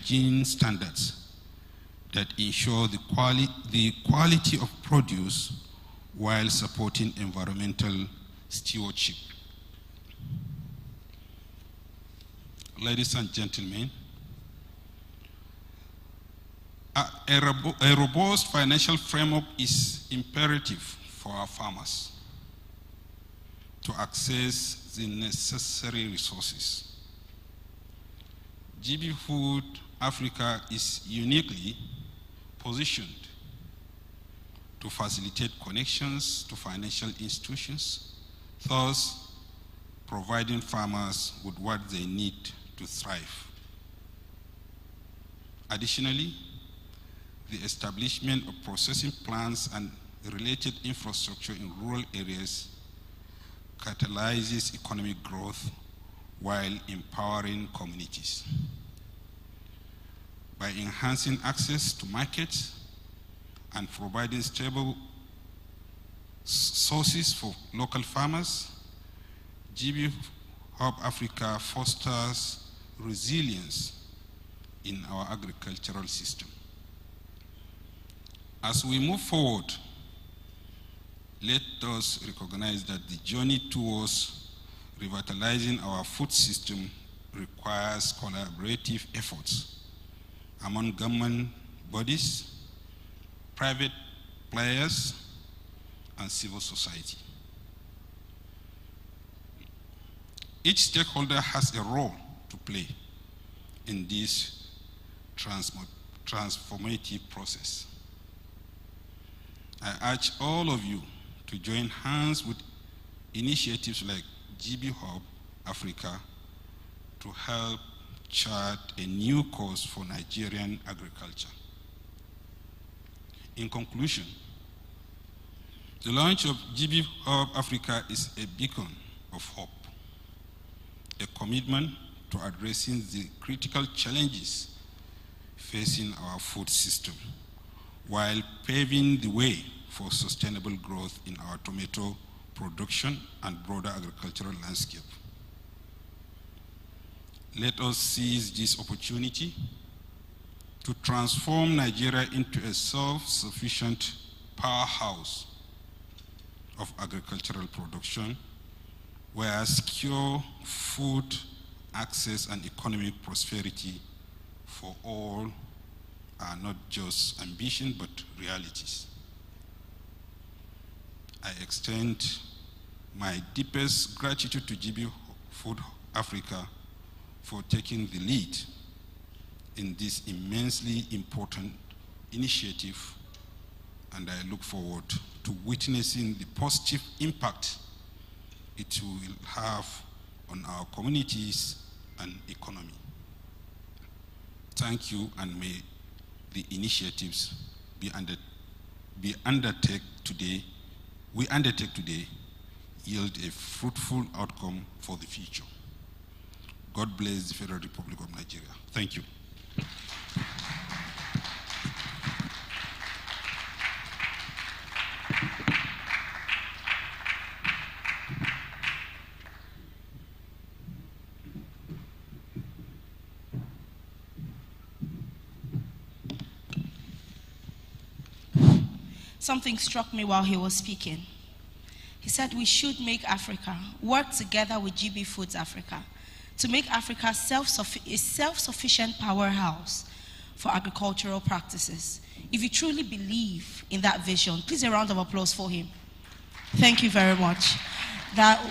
hygiene standards that ensure the quality of produce while supporting environmental stewardship. Ladies and gentlemen, a robust financial framework is imperative for our farmers to access the necessary resources. GBHub Africa is uniquely positioned to facilitate connections to financial institutions, thus providing farmers with what they need to thrive. Additionally, the establishment of processing plants and related infrastructure in rural areas catalyzes economic growth while empowering communities. By enhancing access to markets and providing stable sources for local farmers, GBHub Africa fosters resilience in our agricultural system. As we move forward, let us recognize that the journey towards revitalizing our food system requires collaborative efforts among government bodies, private players, and civil society. Each stakeholder has a role to play in this transformative process. I urge all of you to join hands with initiatives like GBHub Africa to help chart a new course for Nigerian agriculture. In conclusion, the launch of GBHub Africa is a beacon of hope, a commitment to addressing the critical challenges facing our food system, while paving the way for sustainable growth in our tomato production and broader agricultural landscape. Let us seize this opportunity to transform Nigeria into a self-sufficient powerhouse of agricultural production, where secure food access and economic prosperity for all are not just ambition, but realities. I extend my deepest gratitude to GBHub Africa for taking the lead in this immensely important initiative, and I look forward to witnessing the positive impact it will have on our communities and economy. Thank you, and may the initiatives we undertake today yield a fruitful outcome for the future. God bless the Federal Republic of Nigeria. Thank you. Something struck me while he was speaking. He said we should make Africa work together with GBHub Africa to make Africa a self-sufficient powerhouse for agricultural practices. If you truly believe in that vision, please a round of applause for him. Thank you very much. That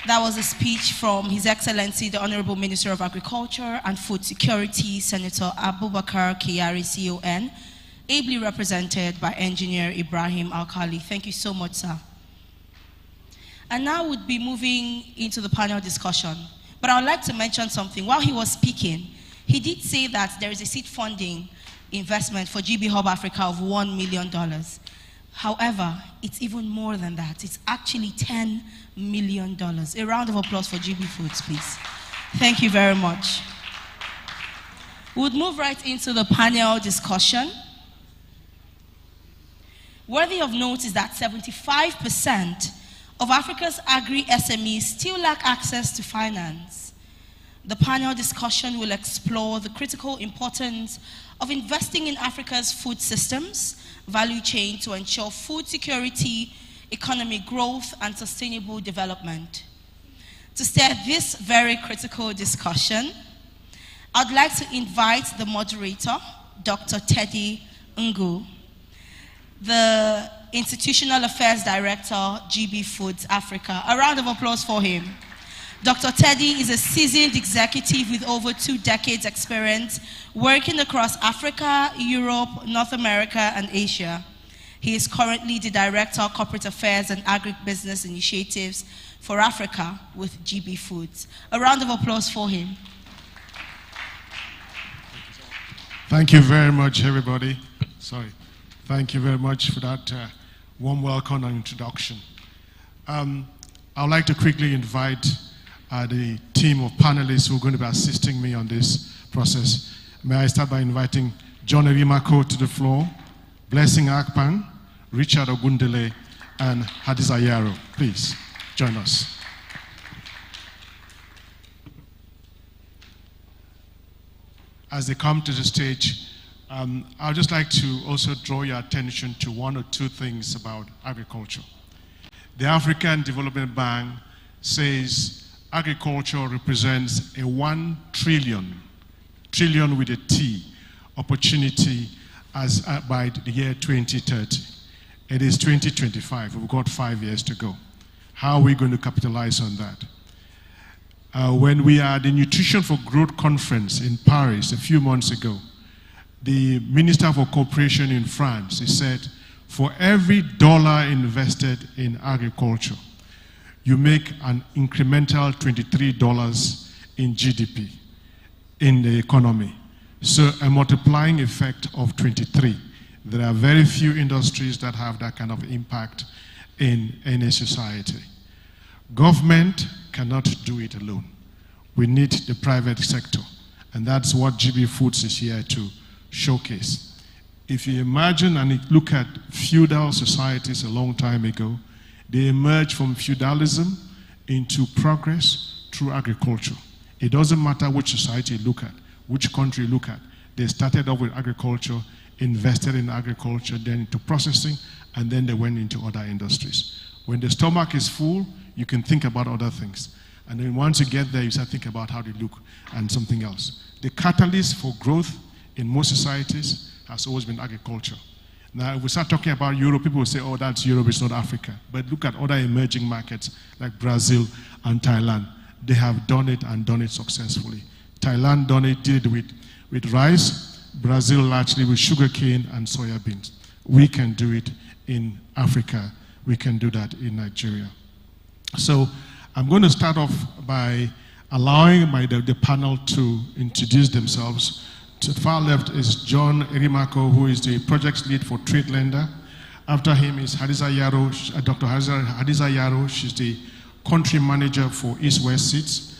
was a speech from His Excellency, the Honorable Minister of Agriculture and Food Security, Senator Abubakar Kyari, CON, ably represented by Engineer Ibrahim Alkali. Thank you so much, sir. And now we'll be moving into the panel discussion. But I would like to mention something. While he was speaking, he did say that there is a seed funding investment for GBHub Africa of $1 million. However, it's even more than that. It's actually $10 million. A round of applause for GB Foods, please. Thank you very much. We would move right into the panel discussion. Worthy of note is that 75% of Africa's agri-SMEs still lack access to finance. The panel discussion will explore the critical importance of investing in Africa's food systems, value chain to ensure food security, economic growth, and sustainable development. To steer this very critical discussion, I'd like to invite the moderator, Dr. Teddy Ngu, the Institutional Affairs Director, GB Foods Africa. A round of applause for him. Dr. Teddy is a seasoned executive with over 2 decades experience working across Africa, Europe, North America, and Asia. He is currently the Director of Corporate Affairs and Agribusiness Initiatives for Africa with GB Foods. A round of applause for him. Thank you very much, everybody. Sorry. Thank you very much for that warm welcome and introduction. I would like to quickly invite the team of panelists who are going to be assisting me on this process. May I start by inviting John Erimako to the floor, Blessing Akpan, Richard Ogundele, and Hadiza Yaro. Please join us. As they come to the stage, I would just like to also draw your attention to 1 or 2 things about agriculture. The African Development Bank says agriculture represents a 1 trillion with a T, opportunity as by the year 2030. It is 2025. We've got 5 years to go. How are we going to capitalize on that? When we are at the Nutrition for Growth conference in Paris a few months ago, the Minister for Cooperation in France, he said, for every dollar invested in agriculture, you make an incremental $23 in GDP in the economy. So a multiplying effect of 23. There are very few industries that have that kind of impact in any society. Government cannot do it alone. We need the private sector, and that's what GB Foods is here to showcase. If you imagine and look at feudal societies a long time ago, they emerged from feudalism into progress through agriculture. It doesn't matter which society you look at, which country you look at. They started off with agriculture, invested in agriculture, then into processing, and then they went into other industries. When the stomach is full, you can think about other things. And then once you get there, you start thinking about how they look and something else. The catalyst for growth in most societies has always been agriculture. Now, if we start talking about Europe, people will say, oh, that's Europe, it's not Africa. But look at other emerging markets like Brazil and Thailand. They have done it and done it successfully. Thailand did it with rice, Brazil largely with sugarcane and soya beans. We can do it in Africa. We can do that in Nigeria. So I'm going to start off by allowing the panel to introduce themselves. To the far left is John Erimako, who is the project lead for Trade Lender. After him is Hadiza Yaro, Dr. Hadiza Yaro. She's the country manager for East West Seeds,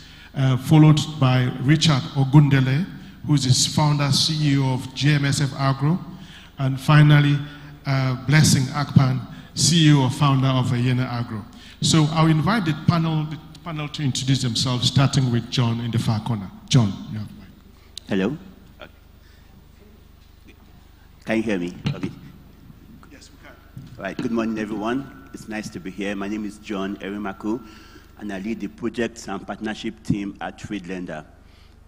followed by Richard Ogundele, who is the founder, CEO of GMSF Agro, and finally, Blessing Akpan, CEO or founder of Yena Agro. So I'll invite the panel to introduce themselves, starting with John in the far corner. John, you have the mic. Hello. Can you hear me? Okay. Yes, we can. All right. Good morning, everyone. It's nice to be here. My name is John Erimako, and I lead the projects and partnership team at Trade Lender.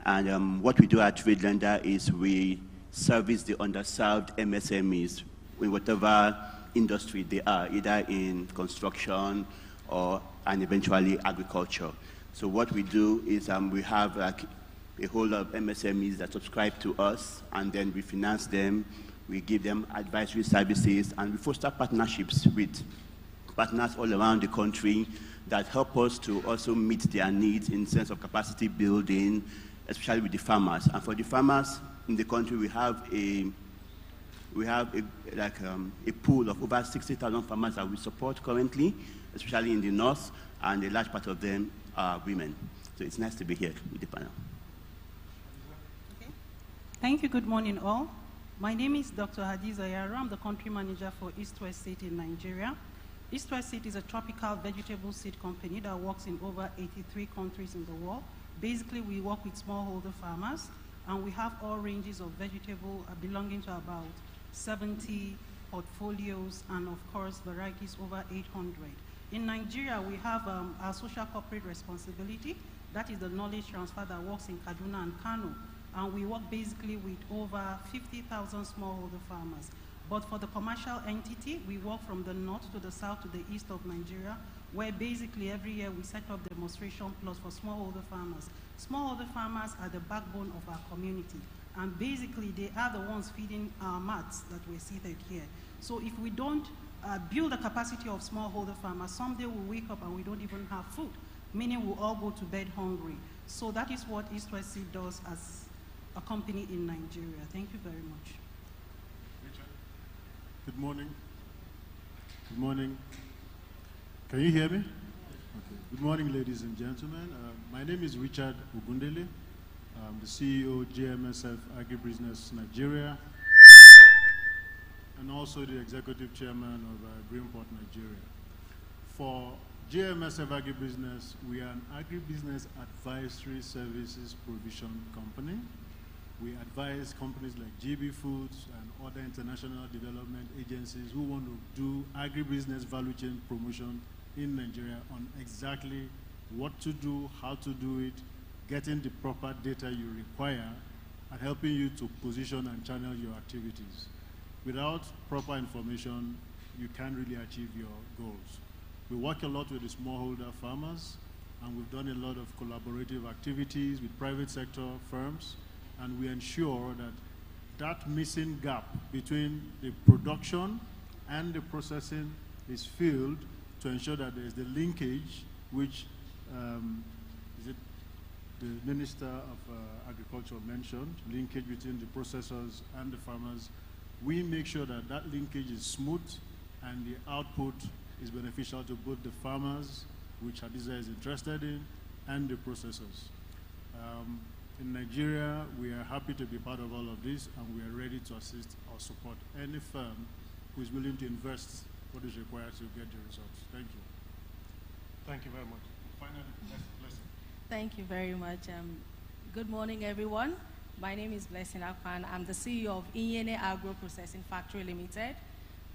And what we do at Trade Lender is we service the underserved MSMEs in whatever industry they are, either in construction and eventually agriculture. So what we do is we have like a whole lot of MSMEs that subscribe to us, and then we finance them. We give them advisory services, and we foster partnerships with partners all around the country that help us to also meet their needs in sense of capacity building, especially with the farmers. And for the farmers in the country, we have a pool of over 60,000 farmers that we support currently, especially in the north, and a large part of them are women. So it's nice to be here with the panel. Okay. Thank you. Good morning, all. My name is Dr. Hadiza Yaro. I'm the country manager for East West Seed in Nigeria. East West Seed is a tropical vegetable seed company that works in over 83 countries in the world. Basically, we work with smallholder farmers, and we have all ranges of vegetable belonging to about 70 portfolios, and of course, varieties over 800. In Nigeria, we have our social corporate responsibility. That is the knowledge transfer that works in Kaduna and Kano. And we work basically with over 50,000 smallholder farmers. But for the commercial entity, we work from the north to the south to the east of Nigeria, where basically every year we set up demonstration plots for smallholder farmers. Smallholder farmers are the backbone of our community. And basically, they are the ones feeding our mats that we're seated here. So if we don't build the capacity of smallholder farmers, someday we'll wake up and we don't even have food, meaning we'll all go to bed hungry. So that is what East West Seed does as a company in Nigeria. Thank you very much. Richard. Good morning. Good morning. Can you hear me? Okay. Good morning, ladies and gentlemen. My name is Richard Ogundele. I'm the CEO, GMSF Agribusiness Nigeria, and also the Executive Chairman of Greenport Nigeria. For GMSF Agribusiness, we are an agribusiness advisory services provision company. We advise companies like GB Foods and other international development agencies who want to do agribusiness value chain promotion in Nigeria on exactly what to do, how to do it, getting the proper data you require, and helping you to position and channel your activities. Without proper information, you can't really achieve your goals. We work a lot with the smallholder farmers, and we've done a lot of collaborative activities with private sector firms, and we ensure that that missing gap between the production and the processing is filled to ensure that there's the linkage, which the Minister of Agriculture mentioned, linkage between the processors and the farmers. We make sure that that linkage is smooth and the output is beneficial to both the farmers, which Hadiza is interested in, and the processors. In Nigeria, we are happy to be part of all of this, and we are ready to assist or support any firm who is willing to invest what is required to get the results. Thank you. Thank you very much. Finally, Blessing. Thank you very much. Good morning, everyone. My name is Blessing Akpan. I'm the CEO of Inyene Agro Processing Factory Limited.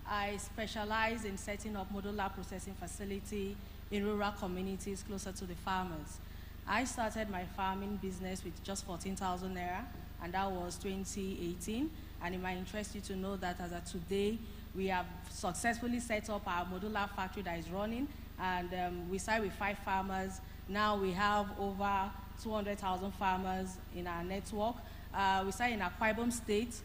I specialize in setting up modular processing facility in rural communities closer to the farmers. I started my farming business with just 14,000 naira, and that was 2018. And it might interest you to know that as of today, we have successfully set up our modular factory that is running, and we started with 5 farmers. Now we have over 200,000 farmers in our network. We started in Akwa Ibom State.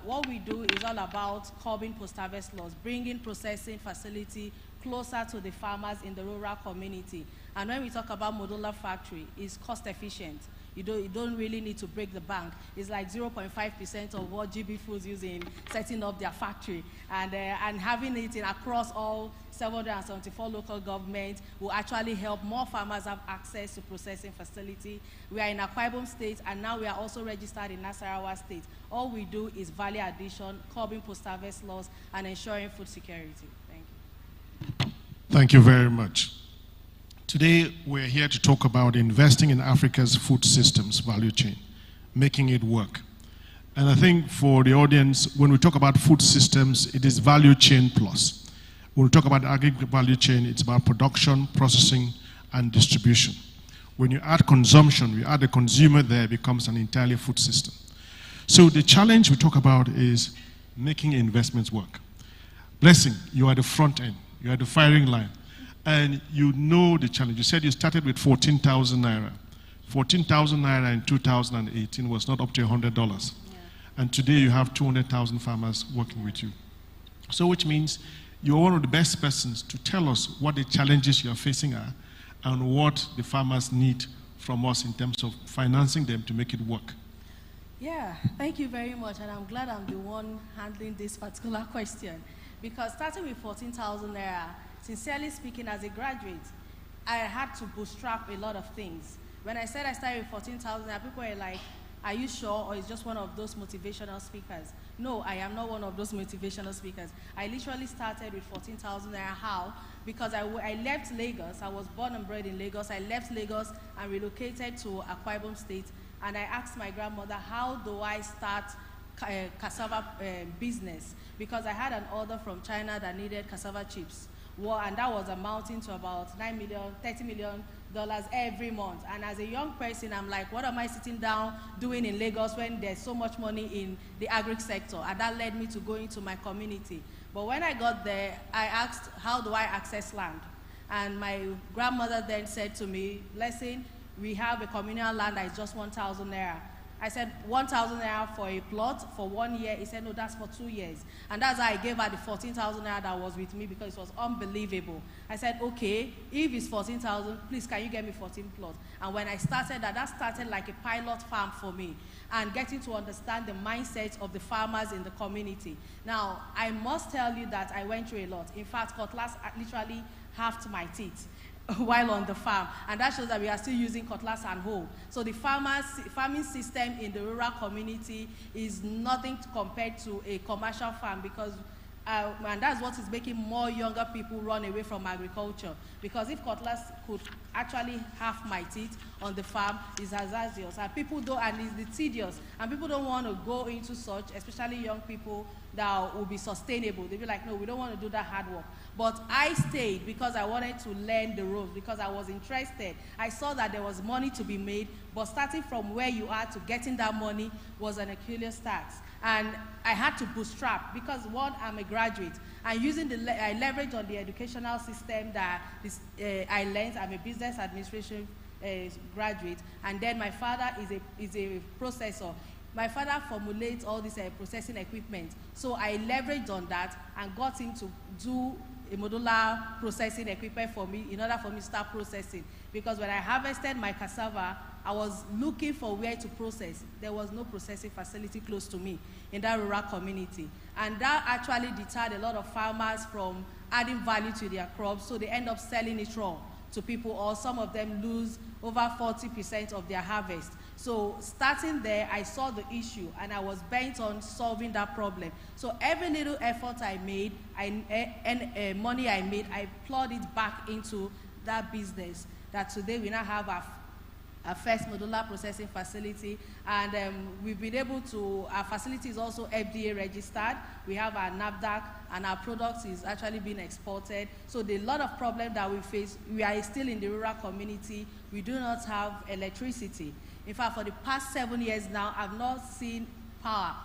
What we do is all about curbing post-harvest loss, bringing processing facility closer to the farmers in the rural community. And when we talk about modular factory, it's cost efficient. You don't really need to break the bank. It's like 0.5% of what GB Foods use in setting up their factory. And having it across all 774 local governments will actually help more farmers have access to processing facility. We are in Akwa Ibom State, and now we are also registered in Nasarawa State. All we do is value addition, curbing post-harvest loss, and ensuring food security. Thank you. Thank you very much. Today, we're here to talk about investing in Africa's food systems value chain, making it work. And I think for the audience, when we talk about food systems, it is value chain plus. When we talk about agri-value chain, it's about production, processing, and distribution. When you add consumption, you add the consumer there, it becomes an entirely food system. So the challenge we talk about is making investments work. Blessing, you are the front end, you are the firing line. And you know the challenge. You said you started with 14,000 naira. 14,000 naira in 2018 was not up to $100. Yeah. And today you have 200,000 farmers working with you. So which means you're one of the best persons to tell us what the challenges you're facing are and what the farmers need from us in terms of financing them to make it work. Yeah, thank you very much. And I'm glad I'm the one handling this particular question. Because starting with 14,000 naira, sincerely speaking, as a graduate, I had to bootstrap a lot of things. When I said I started with 14,000, people were like, Are you sure, or is just one of those motivational speakers? No, I am not one of those motivational speakers. I literally started with 14,000 naira. How? Because I left Lagos. I was born and bred in Lagos. I left Lagos and relocated to Akwa Ibom State. And I asked my grandmother, how do I start cassava business? Because I had an order from China that needed cassava chips. Well, and that was amounting to about $30 million every month. And as a young person, I'm like, what am I sitting down doing in Lagos when there's so much money in the agri sector? And that led me to go into my community. But when I got there, I asked, how do I access land? And my grandmother then said to me, Blessing, we have a communal land that is just 1,000 naira. I said, 1,000 naira for a plot for 1 year. He said, no, that's for 2 years. And that's how I gave her the 14,000 naira that was with me, because it was unbelievable. I said, okay, if it's 14,000, please, can you get me 14 plots? And when I started that started like a pilot farm for me, and getting to understand the mindset of the farmers in the community. Now, I must tell you that I went through a lot. In fact, cutlass literally halved my teeth while on the farm, and that shows that we are still using cutlass and hoe. So the farming system in the rural community is nothing compared to a commercial farm, because and that's what is making more younger people run away from agriculture. Because if cutlass could actually half my teeth on the farm, it's hazardous, and people don't, and it's tedious, and people don't want to go into such, especially young people, that will be sustainable. They'll be like, no, we don't want to do that hard work. But I stayed because I wanted to learn the ropes, because I was interested. I saw that there was money to be made, but starting from where you are to getting that money was an Herculean task. And I had to bootstrap, because one, I'm a graduate, and using I leverage on the educational system that I learned. I'm a business administration graduate, and then my father is a processor. My father formulates all this processing equipment, so I leveraged on that and got him to do a modular processing equipment for me in order for me to start processing. Because when I harvested my cassava, I was looking for where to process. There was no processing facility close to me in that rural community. And that actually deterred a lot of farmers from adding value to their crops, so they end up selling it raw to people, or some of them lose over 40% of their harvest. So starting there, I saw the issue, and I was bent on solving that problem. So every little effort I made, and money I made, I plowed it back into that business. That today we now have our first modular processing facility, and we've been able to, our facility is also FDA registered. We have our NAFDAC, and our product is actually being exported. So the lot of problems that we face, we are still in the rural community. We do not have electricity. In fact, for the past 7 years now, I've not seen power.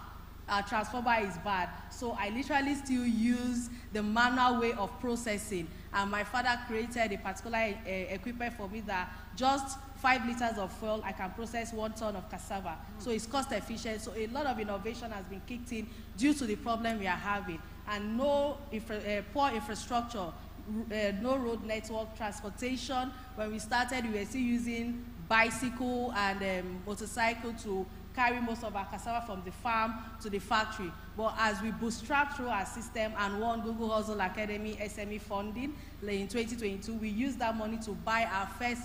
Our transformer is bad. So I literally still use the manual way of processing. And my father created a particular equipment for me that just 5 liters of fuel, I can process 1 ton of cassava. So it's cost efficient. So a lot of innovation has been kicked in due to the problem we are having. And poor infrastructure, no road network, transportation. When we started, we were still using bicycle and motorcycle to carry most of our cassava from the farm to the factory. But as we bootstrap through our system and won Google Hustle Academy SME funding in 2022, we used that money to buy our first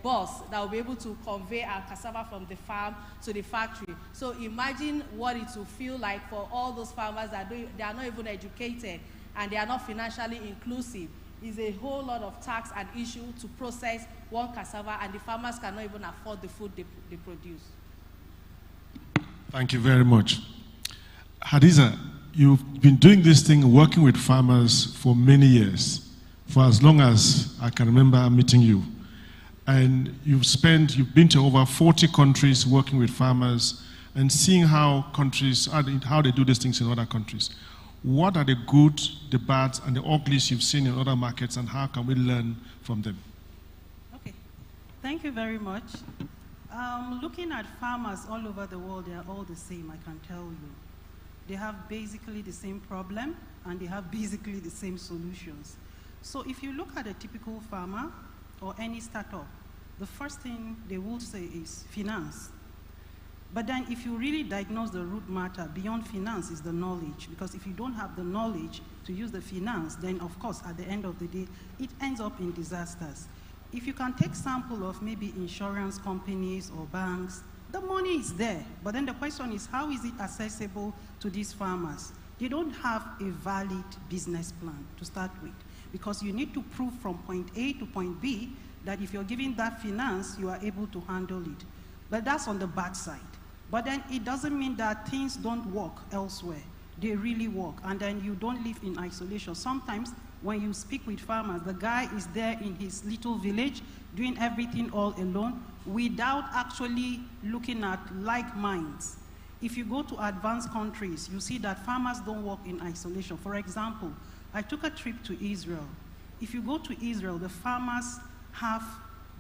bus that will be able to convey our cassava from the farm to the factory. So imagine what it will feel like for all those farmers that they are not even educated and they are not financially inclusive. It's a whole lot of tax and issue to process one cassava, and the farmers cannot even afford the food they produce. Thank you very much. Hadiza, you've been doing this thing, working with farmers for many years, for as long as I can remember meeting you. And you've been to over 40 countries working with farmers and seeing how they do these things in other countries. What are the good, the bad, and the uglies you've seen in other markets, and how can we learn from them? Okay, thank you very much. Looking at farmers all over the world, they are all the same, I can tell you. They have basically the same problem, and they have basically the same solutions. So if you look at a typical farmer or any startup, the first thing they will say is finance. But then if you really diagnose the root matter, beyond finance is the knowledge. Because if you don't have the knowledge to use the finance, then of course, at the end of the day, it ends up in disasters. If you can take sample of maybe insurance companies or banks The money is there, but then the question is, how is it accessible to these farmers? They don't have a valid business plan to start with, because you need to prove from point A to point B that if you're giving that finance, you are able to handle it. But that's on the bad side. But then it doesn't mean that things don't work elsewhere. They really work, and then you don't live in isolation. Sometimes when you speak with farmers, the guy is there in his little village doing everything all alone without actually looking at like minds. If you go to advanced countries, you see that farmers don't work in isolation. For example, I took a trip to Israel. If you go to Israel, the farmers have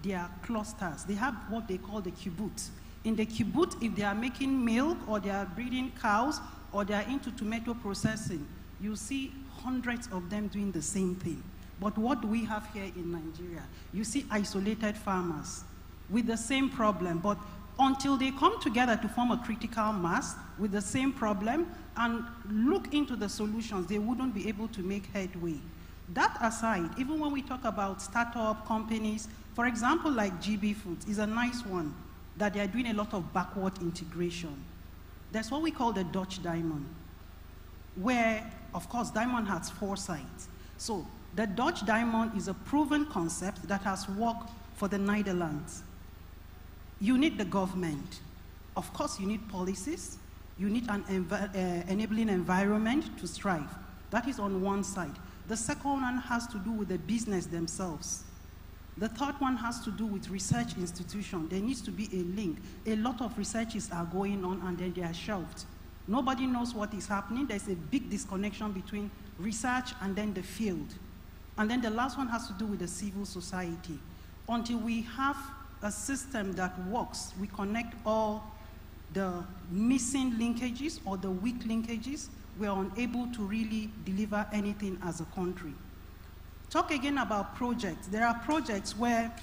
their clusters. They have what they call the kibbutz. In the kibbutz, if they are making milk or they are breeding cows or they are into tomato processing, you see hundreds of them doing the same thing. But what do we have here in Nigeria? You see isolated farmers with the same problem, but until they come together to form a critical mass with the same problem and look into the solutions, they wouldn't be able to make headway. That aside, even when we talk about startup companies, for example, like GB Foods is a nice one, that they are doing a lot of backward integration. That's what we call the Dutch diamond, where, of course, diamond has foresight. So the Dutch diamond is a proven concept that has worked for the Netherlands. You need the government. Of course, you need policies. You need an enabling environment to strive. That is on one side. The second one has to do with the business themselves. The third one has to do with research institutions. There needs to be a link. A lot of researches are going on and then they are shelved. Nobody knows what is happening. There's a big disconnection between research and then the field. And then the last one has to do with the civil society. Until we have a system that works, we connect all the missing linkages or the weak linkages, we are unable to really deliver anything as a country. Talk again about projects. There are projects where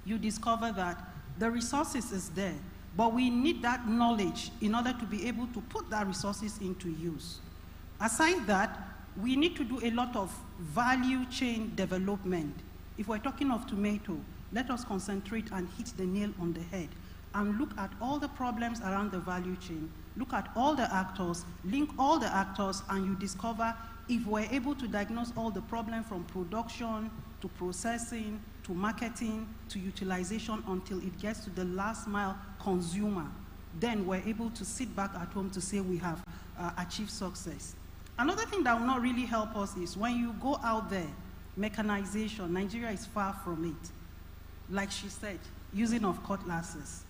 you discover that the resources is there, but we need that knowledge in order to be able to put that resources into use. Aside that, we need to do a lot of value chain development. If we're talking of tomato, let us concentrate and hit the nail on the head and look at all the problems around the value chain, look at all the actors, link all the actors, and you discover if we're able to diagnose all the problems from production to processing to marketing to utilization until it gets to the last mile consumer, then we're able to sit back at home to say we have achieved success. Another thing that will not really help us is when you go out there, mechanization, Nigeria is far from it. Like she said, using of cutlasses.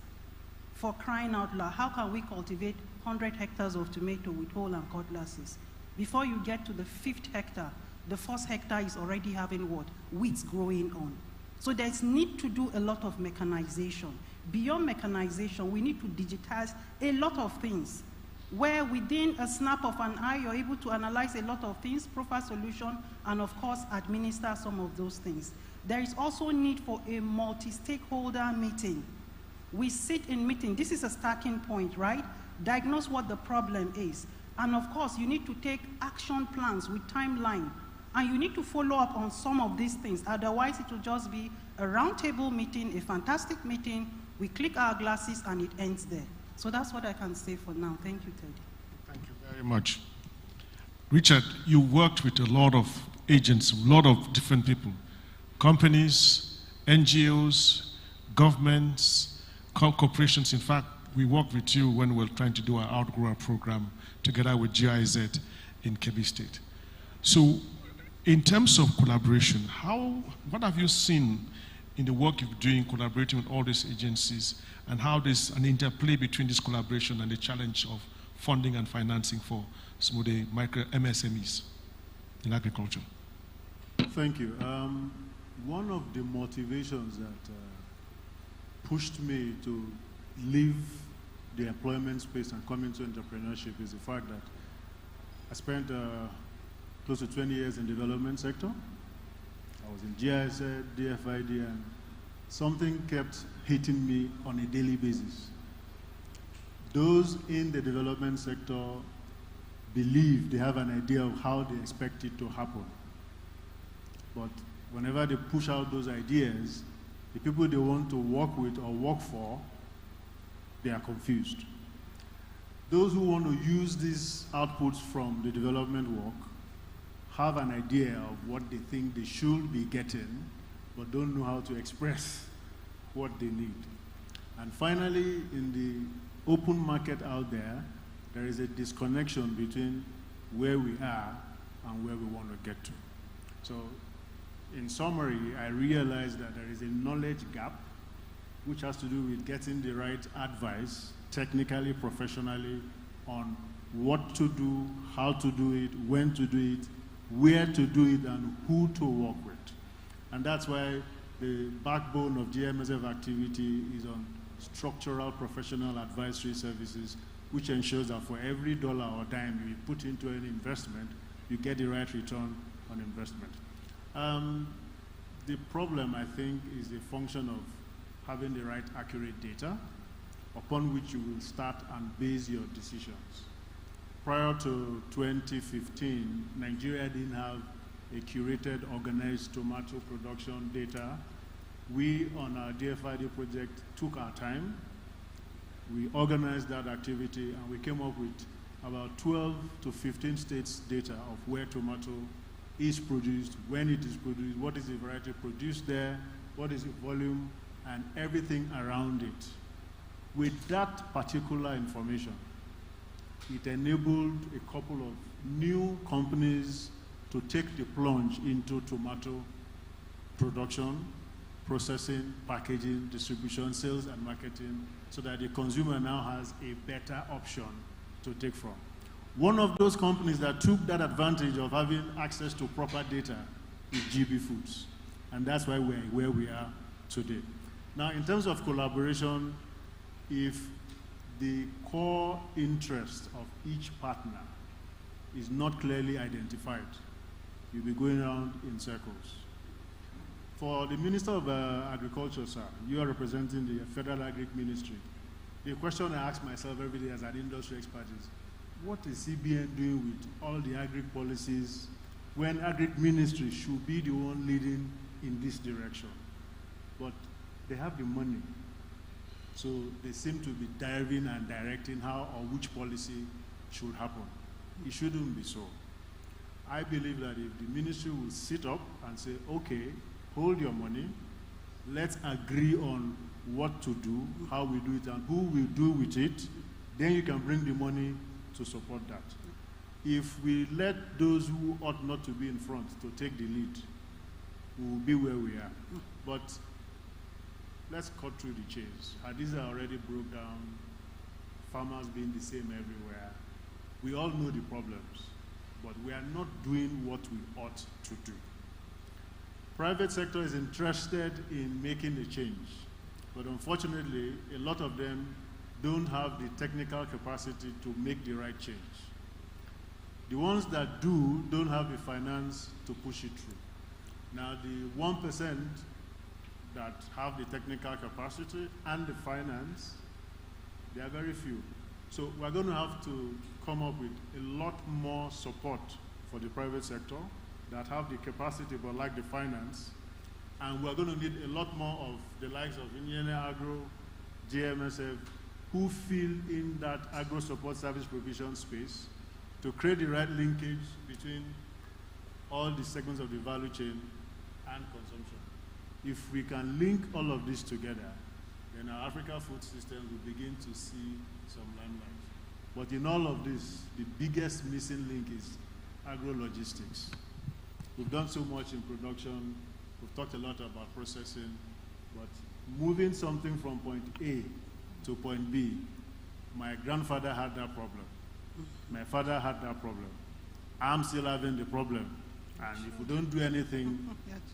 For crying out loud, how can we cultivate 100 hectares of tomato with hoe and cutlasses? Before you get to the 5th hectare, the 1st hectare is already having what? Weeds growing on. So there's need to do a lot of mechanization. Beyond mechanization, we need to digitize a lot of things, where within a snap of an eye, you're able to analyze a lot of things, profile solution, and of course, administer some of those things. There is also need for a multi-stakeholder meeting. We sit in meeting. This is a starting point, right? Diagnose what the problem is. And of course, you need to take action plans with timeline. And you need to follow up on some of these things. Otherwise, it will just be a roundtable meeting, a fantastic meeting. We click our glasses and it ends there. So that's what I can say for now. Thank you, Teddy. Thank you very much. Richard, you worked with a lot of agents, a lot of different people, companies, NGOs, governments, corporations. In fact, we worked with you when we were trying to do our Outgrower program together with GIZ in Kebbi State. So in terms of collaboration, what have you seen in the work you're doing, collaborating with all these agencies, and how there's an interplay between this collaboration and the challenge of funding and financing for some of the micro MSMEs in agriculture? Thank you. One of the motivations that pushed me to leave the employment space and come into entrepreneurship is the fact that I spent close to 20 years in the development sector. I was in GIZ, DFID, and something kept hitting me on a daily basis. Those in the development sector believe they have an idea of how they expect it to happen. But whenever they push out those ideas, the people they want to work with or work for they are confused. Those who want to use these outputs from the development work have an idea of what they think they should be getting, but don't know how to express what they need. And finally, in the open market out there, there is a disconnection between where we are and where we want to get to. So, in summary, I realized that there is a knowledge gap, which has to do with getting the right advice, technically, professionally, on what to do, how to do it, when to do it, where to do it, and who to work with. And that's why the backbone of GMSF activity is on structural professional advisory services, which ensures that for every dollar or dime you put into an investment, you get the right return on investment. The problem, I think, is the function of having the right accurate data upon which you will start and base your decisions. Prior to 2015, Nigeria didn't have a curated, organized tomato production data. We, on our DFID project, took our time. We organized that activity, and we came up with about 12 to 15 states data of where tomato is produced, when it is produced, what is the variety produced there, what is the volume, and everything around it. With that particular information, it enabled a couple of new companies to take the plunge into tomato production, processing, packaging, distribution, sales, and marketing, so that the consumer now has a better option to take from. One of those companies that took that advantage of having access to proper data is GB Foods, and that's why we're where we are today. Now, in terms of collaboration, if the core interest of each partner is not clearly identified, you'll be going around in circles. For the Minister of Agriculture, sir, you are representing the Federal Agri Ministry. The question I ask myself every day as an industry expert is, what is CBN doing with all the agri policies when Agri Ministry should be the one leading in this direction? But they have the money, so they seem to be diving and directing how or which policy should happen. It shouldn't be so. I believe that if the ministry will sit up and say, okay, hold your money, let's agree on what to do, how we do it, and who will do with it, then you can bring the money to support that. If we let those who ought not to be in front to take the lead, we will be where we are. But let's cut through the chase. Hadiza already broke down farmers being the same everywhere. We all know the problems, but we are not doing what we ought to do. Private sector is interested in making a change, but unfortunately, a lot of them don't have the technical capacity to make the right change. The ones that do don't have the finance to push it through. Now, the 1% that have the technical capacity and the finance, they are very few. So we're going to have to come up with a lot more support for the private sector that have the capacity but lack the finance. And we're going to need a lot more of the likes of Inyene Agro, GMSF, who fill in that agro support service provision space to create the right linkage between all the segments of the value chain and consumption. If we can link all of this together, then our Africa food system will begin to see some limelight. But in all of this, the biggest missing link is agro-logistics. We've done so much in production, we've talked a lot about processing, but moving something from point A to point B, my grandfather had that problem. My father had that problem. I'm still having the problem. And if we don't do anything,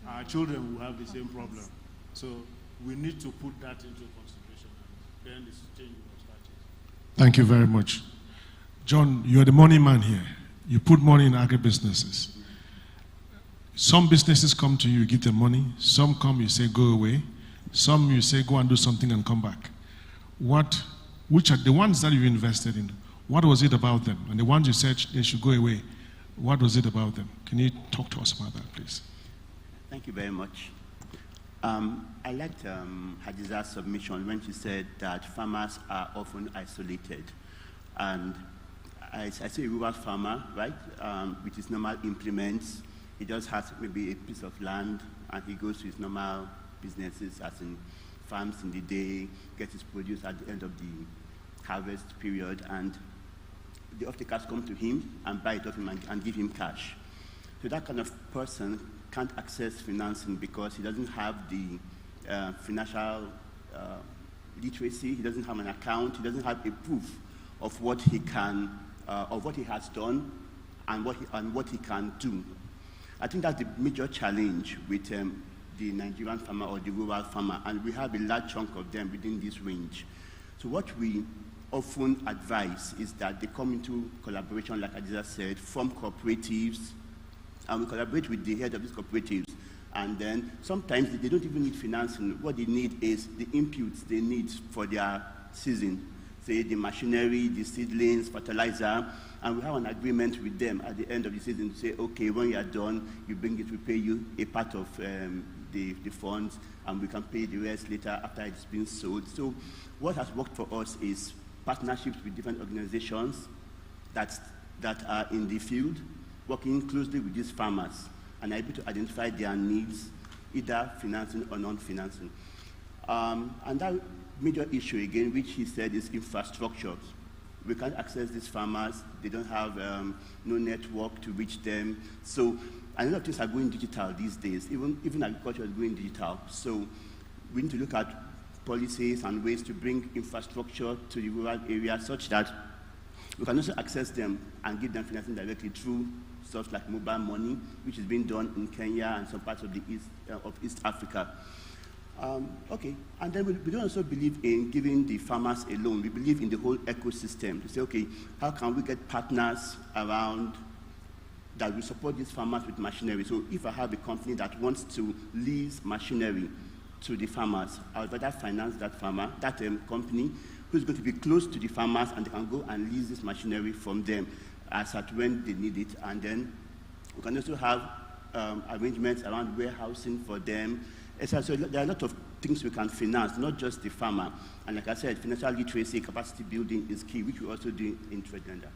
our children will have the same problem. So we need to put that into consideration, and then this change will start. Thank you very much. John, you're the money man here. You put money in agribusinesses. Some businesses come to you, give them money. Some come, you say, go away. Some you say, go and do something and come back. Which are the ones that you invested in? What was it about them? And the ones you said they should go away, what was it about them? Can you talk to us about that, please? Thank you very much. I liked Hadiza's submission when she said that farmers are often isolated. And I say a rural farmer, right, with his normal implements. He just has maybe a piece of land, and he goes to his normal businesses, as in farms in the day, gets his produce at the end of the harvest period, and the off-takers come to him and buy it off him and give him cash. So that kind of person can't access financing because he doesn't have the financial literacy, he doesn't have an account, he doesn't have a proof of what he can, of what he has done and what he can do. I think that's the major challenge with the Nigerian farmer or the rural farmer, and we have a large chunk of them within this range. So what we often advise is that they come into collaboration, like Adiza said, from cooperatives, and we collaborate with the head of these cooperatives. And then sometimes they don't even need financing. What they need is the inputs they need for their season, say the machinery, the seedlings, fertilizer, and we have an agreement with them at the end of the season to say, okay, when you are done, you bring it, we pay you a part of the funds, and we can pay the rest later after it's been sold. So what has worked for us is partnerships with different organizations that are in the field, working closely with these farmers and able to identify their needs, either financing or non-financing. And that major issue, again, which he said is infrastructure. We can't access these farmers. They don't have no network to reach them. So a lot of things are going digital these days. Even agriculture is going digital. So we need to look at policies and ways to bring infrastructure to the rural areas such that we can also access them and give them financing directly through stuff like mobile money, which is being done in Kenya and some parts of the East Africa. Okay, and then we don't also believe in giving the farmers a loan. We believe in the whole ecosystem to say, okay, how can we get partners around that will support these farmers with machinery? So if I have a company that wants to lease machinery to the farmers, I would rather finance that farmer, that company, who's going to be close to the farmers, and they can go and lease this machinery from them as at when they need it. And then we can also have arrangements around warehousing for them. So there are a lot of things we can finance, not just the farmer. And like I said, financial literacy, capacity building is key, which we also do in TradeLender.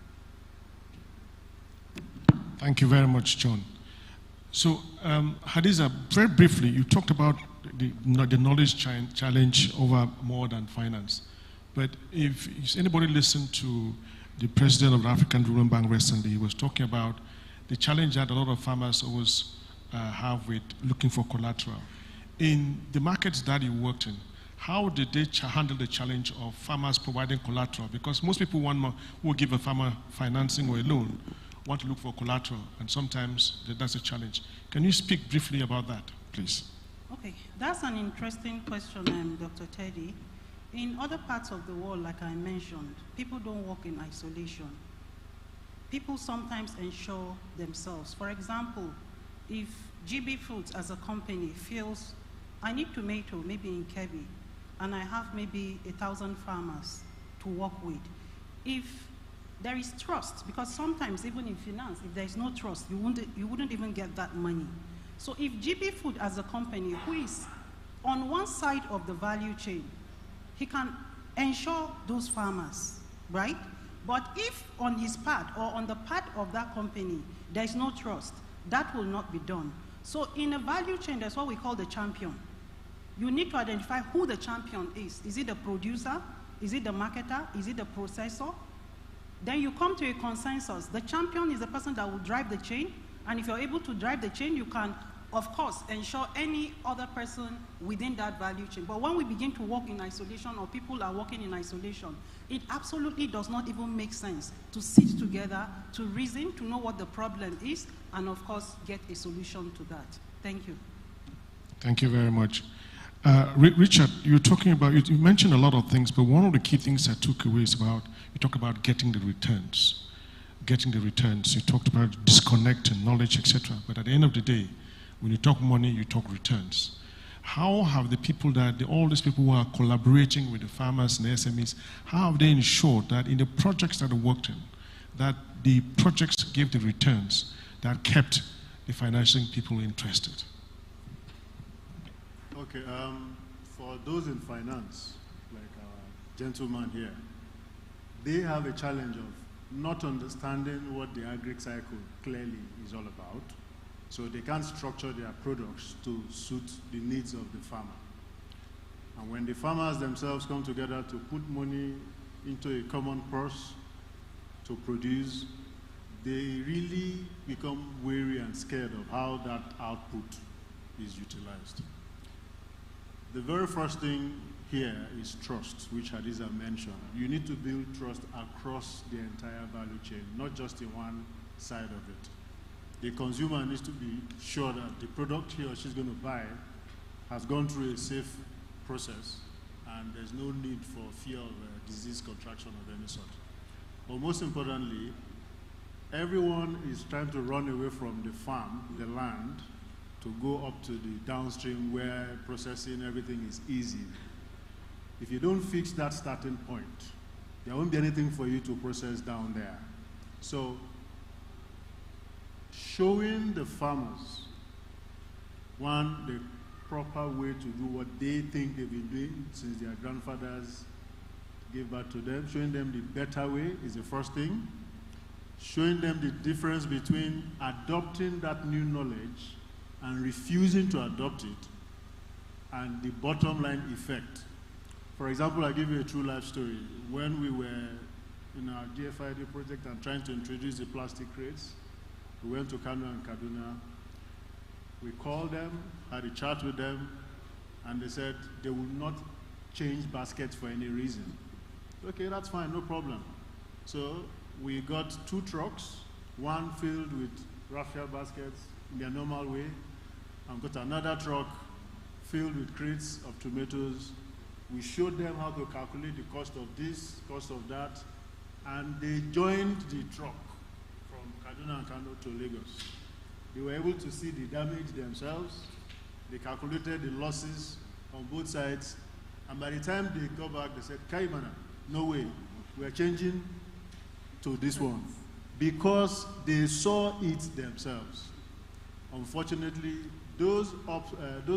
Thank you very much, John. So, Hadiza, very briefly, you talked about the knowledge challenge over more than finance. But if anybody listened to the president of the African Development Bank recently, he was talking about the challenge that a lot of farmers always have with looking for collateral. In the markets that you worked in, how did they handle the challenge of farmers providing collateral? Because most people who give a farmer financing or a loan want to look for collateral, and sometimes that's a challenge. Can you speak briefly about that, please? Okay, that's an interesting question, Dr. Teddy. In other parts of the world, like I mentioned, people don't work in isolation. People sometimes ensure themselves. For example, if GB Foods as a company feels, I need tomato maybe in Kebbi, and I have maybe 1,000 farmers to work with. If there is trust, because sometimes even in finance, if there is no trust, you wouldn't even get that money. So if GB Food as a company who is on one side of the value chain, he can ensure those farmers, right? But if on his part or on the part of that company, there is no trust, that will not be done. So in a value chain, that's what we call the champion. You need to identify who the champion is. Is it the producer? Is it the marketer? Is it the processor? Then you come to a consensus. The champion is the person that will drive the chain, and if you're able to drive the chain, you can, of course, ensure any other person within that value chain. But when we begin to work in isolation, or people are working in isolation, it absolutely does not even make sense to sit together, to reason, to know what the problem is, and of course, get a solution to that. Thank you. Thank you very much. Richard, you mentioned a lot of things, but one of the key things I took away is you talk about getting the returns. You talked about disconnecting knowledge, etc. But at the end of the day, when you talk money, you talk returns. How have the people all these people who are collaborating with the farmers and the SMEs, how have they ensured that in the projects that they worked in, that the projects gave the returns that kept the financing people interested? Okay, for those in finance, like our gentleman here, they have a challenge of not understanding what the agri cycle clearly is all about. So they can't structure their products to suit the needs of the farmer. And when the farmers themselves come together to put money into a common purse to produce, they really become wary and scared of how that output is utilized. The very first thing here is trust, which Hadiza mentioned. You need to build trust across the entire value chain, not just in one side of it. The consumer needs to be sure that the product he or she's going to buy has gone through a safe process and there's no need for fear of disease contraction of any sort. But most importantly, everyone is trying to run away from the farm, the land, to go up to the downstream where processing everything is easy. If you don't fix that starting point, there won't be anything for you to process down there. So, showing the farmers, one, the proper way to do what they think they've been doing since their grandfathers gave birth to them, showing them the better way is the first thing. Showing them the difference between adopting that new knowledge and refusing to adopt it, and the bottom line effect. For example, I'll give you a true life story. When we were in our GFID project and trying to introduce the plastic crates, we went to Kano and Kaduna. We called them, had a chat with them, and they said they would not change baskets for any reason. Okay, that's fine, no problem. So we got 2 trucks, one filled with raffia baskets in their normal way, and got another truck filled with crates of tomatoes. We showed them how to calculate the cost of this, cost of that, and they joined the truck from Kaduna and Kano to Lagos. They were able to see the damage themselves. They calculated the losses on both sides, and by the time they got back, they said, Kaimana, no way, we're changing to this one, because they saw it themselves. Unfortunately, those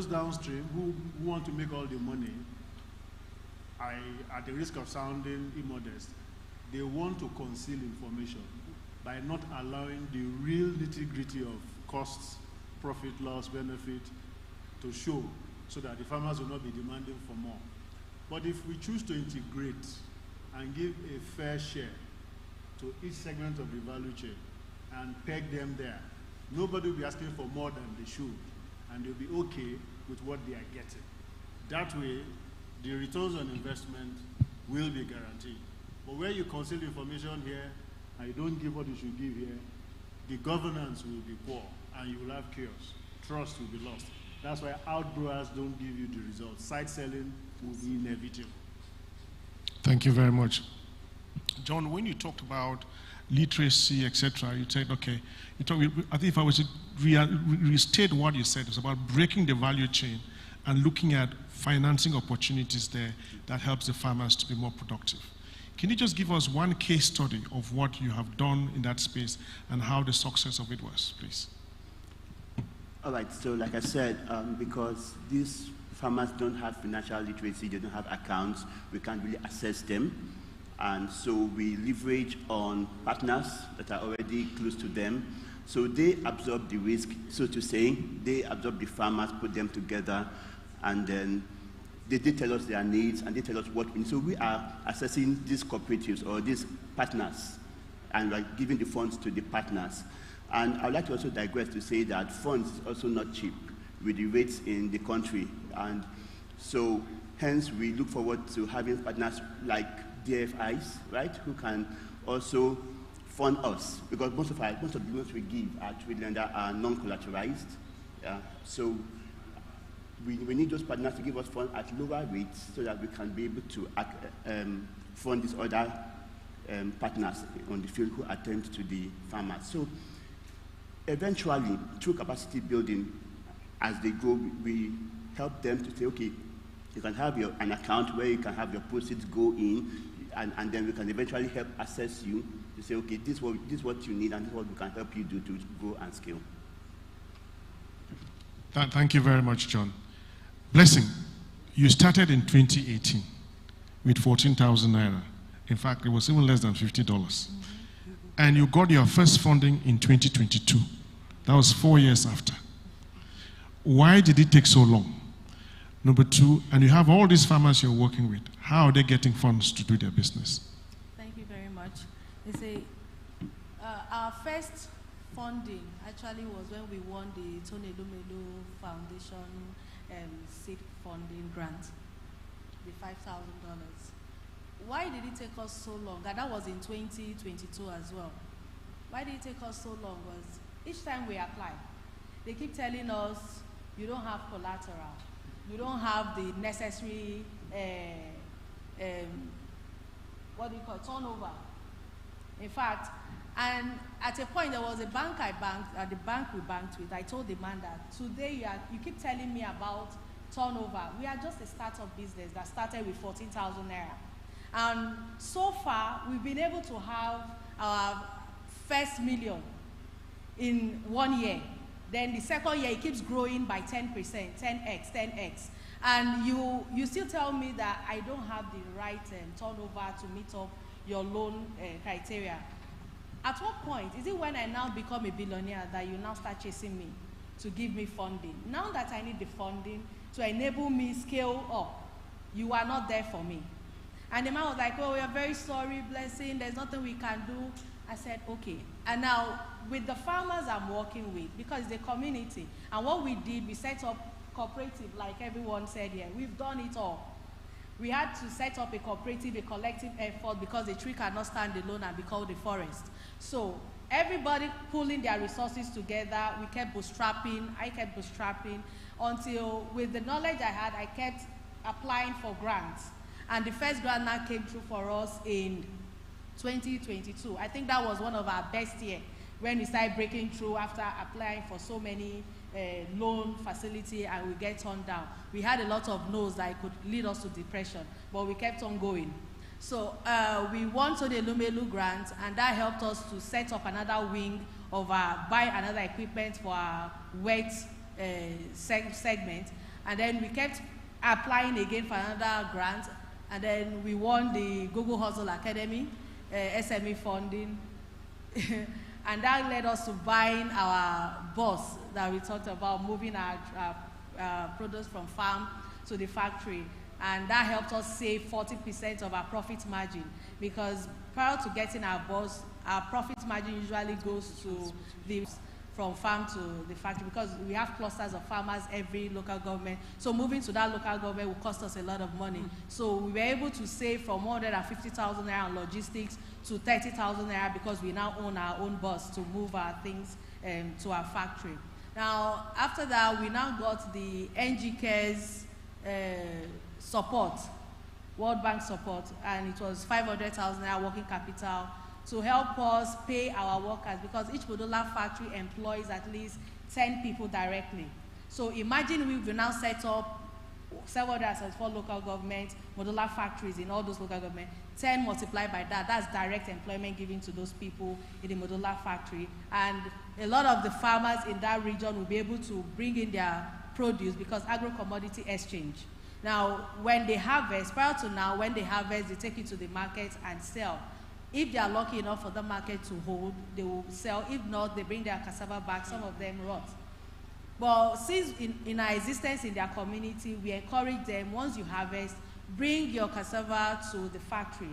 downstream who want to make all the money, at the risk of sounding immodest, they want to conceal information by not allowing the real nitty-gritty of costs, profit, loss, benefit to show, so that the farmers will not be demanding for more. But if we choose to integrate and give a fair share to each segment of the value chain and peg them there, nobody will be asking for more than they should, and they'll be okay with what they are getting. That way, the returns on investment will be guaranteed. But where you conceal information here and you don't give what you should give here, the governance will be poor and you will have chaos. Trust will be lost. That's why outgrowers don't give you the results. Side selling will be inevitable. Thank you very much. John, when you talked about literacy, etc., you said, okay, I think if I was to restate what you said, it's about breaking the value chain and looking at financing opportunities there that helps the farmers to be more productive. Can you just give us one case study of what you have done in that space and how the success of it was, please? All right, so like I said, because these farmers don't have financial literacy, they don't have accounts, we can't really assess them. And so we leverage on partners that are already close to them. So they absorb the risk, so to say. They absorb the farmers, put them together, and then they tell us their needs, and they tell us what we need. So we are assessing these cooperatives or these partners, and we're giving the funds to the partners. And I'd like to also digress to say that funds is also not cheap with the rates in the country. And so hence we look forward to having partners like DFIs, right, who can also fund us, because most of the loans we give at Trade Lender are non-collateralized. Yeah? So we need those partners to give us funds at lower rates so that we can be able to fund these other partners on the field who attend to the farmers. So eventually, through capacity building, as they go, we help them to say, okay, you can have an account where you can have your proceeds go in, and then we can eventually help assess you to say, okay, this is what you need, and this is what we can help you do to grow and scale. Thank you very much, John. Blessing, you started in 2018 with 14,000 naira. In fact, it was even less than $50. And you got your first funding in 2022. That was 4 years after. Why did it take so long? Number two, and you have all these farmers you're working with. How are they getting funds to do their business? Thank you very much. Our first funding actually was when we won the Tony Lumelu Foundation seed funding grant, the $5,000. Why did it take us so long? And that was in 2022 as well. Why did it take us so long was each time we apply, they keep telling us, you don't have collateral. You don't have the necessary, turnover. In fact, and at a point there was a bank I banked, at the bank we banked with, I told the man that today you keep telling me about turnover. We are just a startup business that started with 14,000 naira. And so far, we've been able to have our first million in 1 year. Then the second year, it keeps growing by 10%, 10x. And you still tell me that I don't have the right turnover to meet up your loan criteria. At what point, is it when I now become a billionaire that you now start chasing me to give me funding? Now that I need the funding to enable me scale up, you are not there for me. And the man was like, oh, we are very sorry, Blessing, there's nothing we can do. I said, okay. And now, with the farmers I'm working with, because it's a community, and what we did, we set up cooperative, like everyone said here. We've done it all. We had to set up a cooperative, a collective effort, because a tree cannot stand alone and be called a forest. So everybody pulling their resources together, we kept bootstrapping, I kept bootstrapping, until with the knowledge I had, I kept applying for grants. And the first grant now came through for us in 2022. I think that was one of our best years when we started breaking through after applying for so many loan facility and we get turned down. We had a lot of no's that could lead us to depression, but we kept on going. So we won the Lumelu grant, and that helped us to set up another wing of buy another equipment for our wet segment. And then we kept applying again for another grant, and then we won the Google Hustle Academy, SME funding. And that led us to buying our bus that we talked about, moving our produce from farm to the factory. And that helped us save 40% of our profit margin, because prior to getting our bus, our profit margin usually goes to from farm to the factory, because we have clusters of farmers every local government. So moving to that local government will cost us a lot of money. So we were able to save from 150,000 naira on logistics to 30,000 naira, because we now own our own bus to move our things to our factory. Now, after that, we now got the NGCare's support, World Bank support, and it was 500,000 naira working capital to help us pay our workers, because each modular factory employs at least 10 people directly. So imagine we've now set up 704 local government modular factories in all those local government. 10 multiplied by that, that's direct employment given to those people in the modular factory. And a lot of the farmers in that region will be able to bring in their produce, because agro-commodity exchange. Now, when they harvest, prior to now, when they harvest, they take it to the market and sell. If they are lucky enough for the market to hold, they will sell. If not, they bring their cassava back. Some of them rot. But since in our existence in their community, we encourage them, once you harvest, bring your cassava to the factory.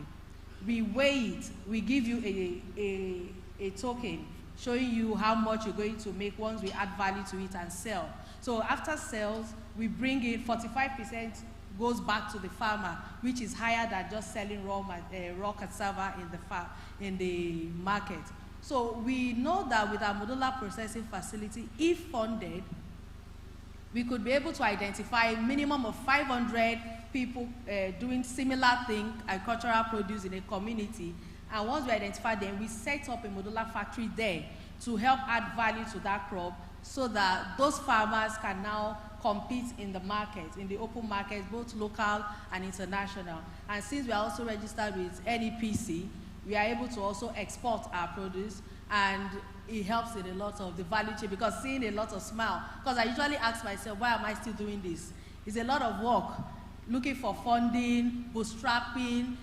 We weigh it. We give you a token showing you how much you're going to make once we add value to it and sell. So after sales, we bring in 45% goes back to the farmer, which is higher than just selling raw cassava in the market. So we know that with our modular processing facility, if funded, we could be able to identify a minimum of 500 people doing similar thing, agricultural produce in a community. And once we identify them, we set up a modular factory there to help add value to that crop, so that those farmers can now compete in the market, in the open market, both local and international. And since we are also registered with NEPC, we are able to also export our produce, and it helps in a lot of the value chain, because seeing a lot of smile, because I usually ask myself, why am I still doing this? It's a lot of work, looking for funding, bootstrapping,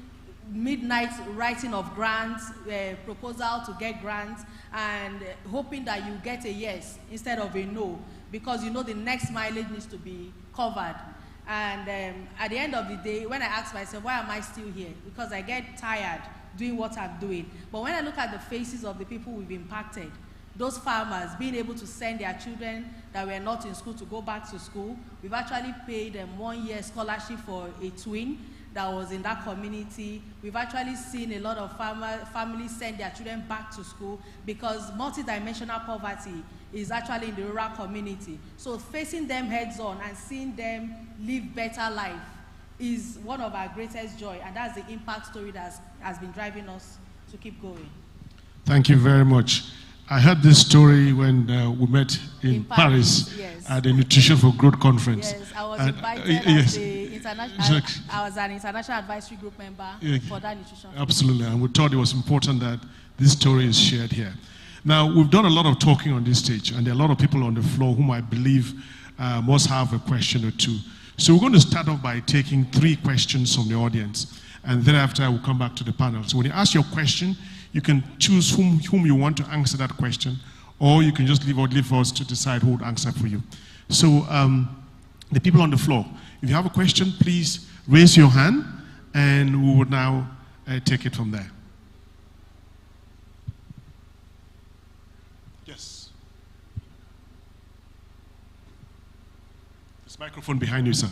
midnight writing of grants, proposal to get grants, and hoping that you get a yes instead of a no, because you know the next mileage needs to be covered. And at the end of the day, when I ask myself, why am I still here? Because I get tired doing what I'm doing. But when I look at the faces of the people we've impacted, those farmers being able to send their children that were not in school to go back to school, we've actually paid them 1 year scholarship for a twin that was in that community. We've actually seen a lot of families send their children back to school because multidimensional poverty is actually in the rural community. So facing them heads on and seeing them live better life is one of our greatest joy, and that's the impact story that has been driving us to keep going. Thank you very much. I heard this story when we met in Paris yes. at the Nutrition for Growth conference. Yes, I was invited as the I was an international advisory group member for that nutrition. Absolutely, and we thought it was important that this story is shared here. Now, we've done a lot of talking on this stage, and there are a lot of people on the floor whom I believe must have a question or two. So we're going to start off by taking 3 questions from the audience, and thereafter we'll come back to the panel. So when you ask your question, you can choose whom you want to answer that question, or you can just leave for us to decide who would answer for you. So the people on the floor, if you have a question, please raise your hand, and we would now take it from there. Yes. This microphone behind you, sir.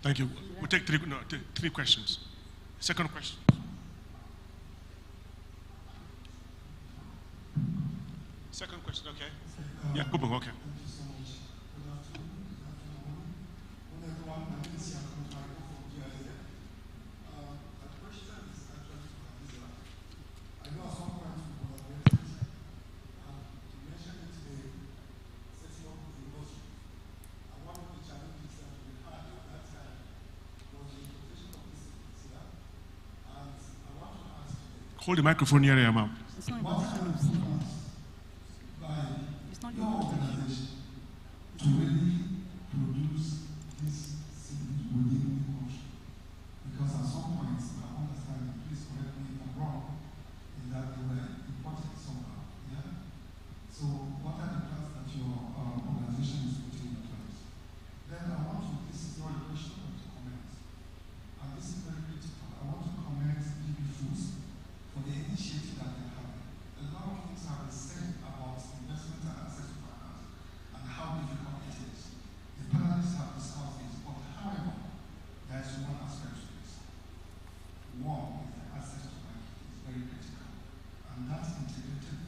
Thank you. We'll take 3 questions. Second question. Second question, okay. Yeah, good one, okay. Hold the microphone near your mouth. It's not your organization to really produce this within the country. Because at some point, I understand, please correct me if I'm wrong, is that they were imported somehow. Yeah? So what are the plans that your organization is putting in place? Then I want to, this is not a question, but to comment. And this is very critical. I want to comment GB Foods for the initiative that they have. A lot of things have been said about investment and access to finance and how difficult it is. The panelists have discussed this, but however, there is one aspect to this. One is the access to market is very critical, and that integrated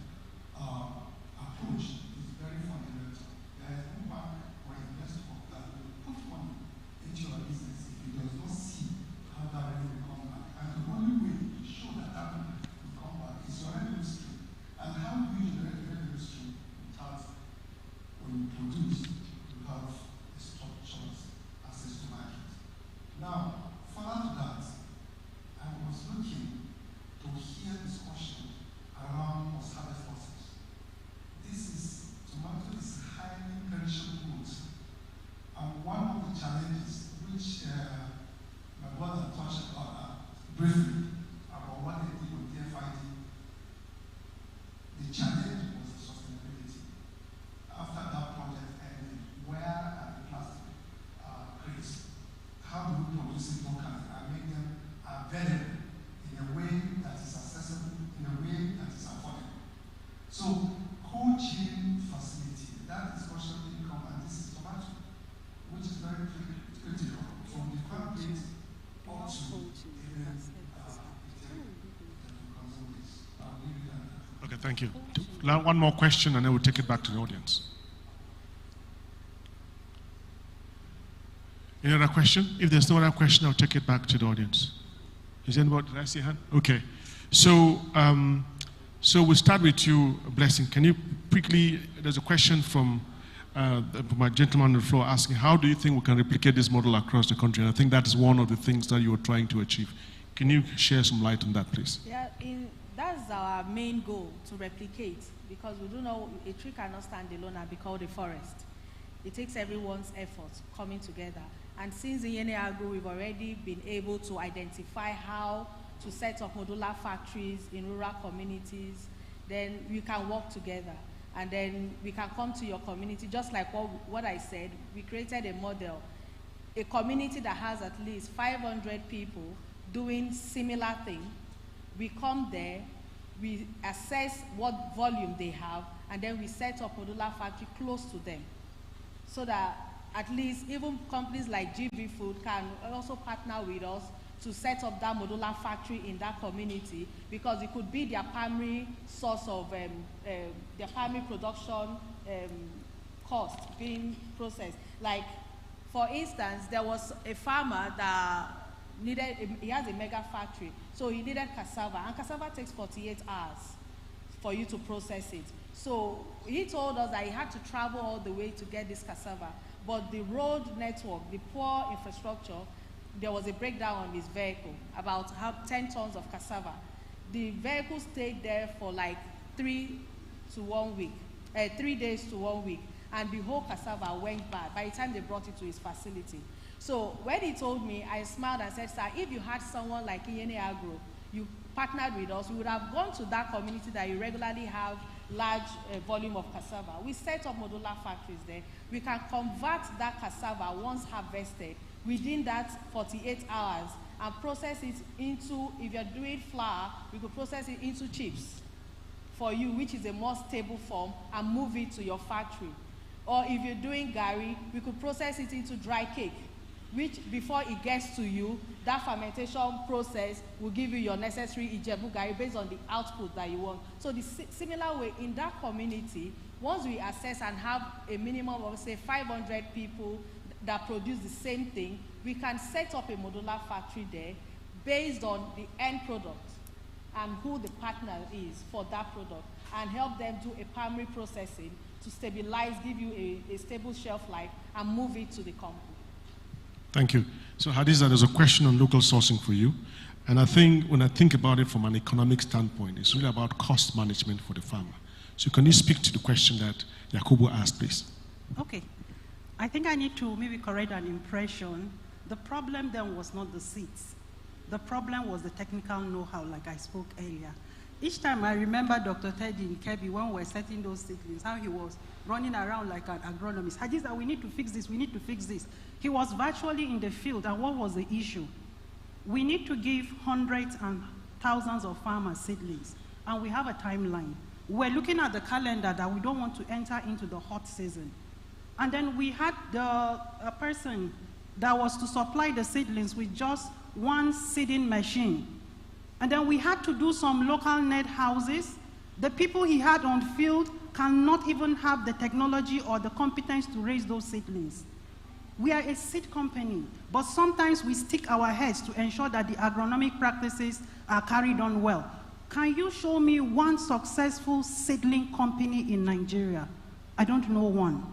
approach is very fundamental. There is no bank or investor that will put money into your business if it does not see how that revenue will come back. And the only way to show that that money will come back is your revenue stream. And how do you generate the revenue stream without, when you produce, you have a structured access to market. Now, further to that, I was looking to hear discussion around post-harvest losses. Tomato is highly perishable goods. And one of the challenges which my brother touched on briefly about what they did with DFID, the challenge was the sustainability. After that project ended, where are the plastic crates? How do we produce it locally and make them available in a way that is accessible, in a way that is affordable? So, cold chain facility, that discussion didn't come, and this is tomato, which is very critical from the farm gate up to even Okay, thank you. One more question, and then we'll take it back to the audience. Any other question? If there's no other question, I'll take it back to the audience. Is anybody? Did I see a hand? Okay. So, so we'll start with you, Blessing. Can you quickly? There's a question from my gentleman on the floor asking, how do you think we can replicate this model across the country? And I think that is one of the things that you were trying to achieve. Can you share some light on that, please? Yeah, that's our main goal, to replicate, because we do know a tree cannot stand alone and be called a forest. It takes everyone's effort coming together. And since in Inyene Agro, we've already been able to identify how to set up modular factories in rural communities, then we can work together. And then we can come to your community, just like what I said. We created a model, a community that has at least 500 people doing similar thing. We come there, we assess what volume they have, and then we set up a modular factory close to them, so that at least even companies like GB Food can also partner with us to set up that modular factory in that community, because it could be their primary source of their primary production cost being processed. Like, for instance, there was a farmer that he has a mega factory, so he needed cassava, and cassava takes 48 hours for you to process it. So he told us that he had to travel all the way to get this cassava, but the road network, the poor infrastructure, there was a breakdown on his vehicle, about 10 tons of cassava. The vehicle stayed there for like 3 days to 1 week, and the whole cassava went bad by the time they brought it to his facility. So when he told me, I smiled and said, sir, if you had someone like Inyene Agro, you partnered with us, we would have gone to that community that you regularly have large volume of cassava. We set up modular factories there. We can convert that cassava once harvested within that 48 hours and process it into, if you're doing flour, we could process it into chips for you, which is a more stable form, and move it to your factory. Or if you're doing gari, we could process it into dry cake, which before it gets to you, that fermentation process will give you your necessary Ijebu gari based on the output that you want. So the similar way, in that community, once we assess and have a minimum of, say, 500 people that produce the same thing, we can set up a modular factory there based on the end product and who the partner is for that product, and help them do a primary processing to stabilize, give you a stable shelf life, and move it to the company. Thank you. So Hadiza, there's a question on local sourcing for you. And I think when I think about it from an economic standpoint, it's really about cost management for the farmer. So can you speak to the question that Yakubu asked, please? Okay. I think I need to maybe correct an impression. The problem then was not the seeds. The problem was the technical know-how, like I spoke earlier. Each time I remember Dr. Teddy in Kebbi, when we were setting those seedlings, how he was running around like an agronomist. Hadiza, we need to fix this, we need to fix this. He was virtually in the field, and what was the issue? We need to give hundreds and thousands of farmers seedlings, and we have a timeline. We're looking at the calendar that we don't want to enter into the hot season. And then we had a person that was to supply the seedlings with just one seeding machine. And then we had to do some local net houses. The people he had on field cannot even have the technology or the competence to raise those seedlings. We are a seed company, but sometimes we stick our heads to ensure that the agronomic practices are carried on well. Can you show me one successful seedling company in Nigeria? I don't know one.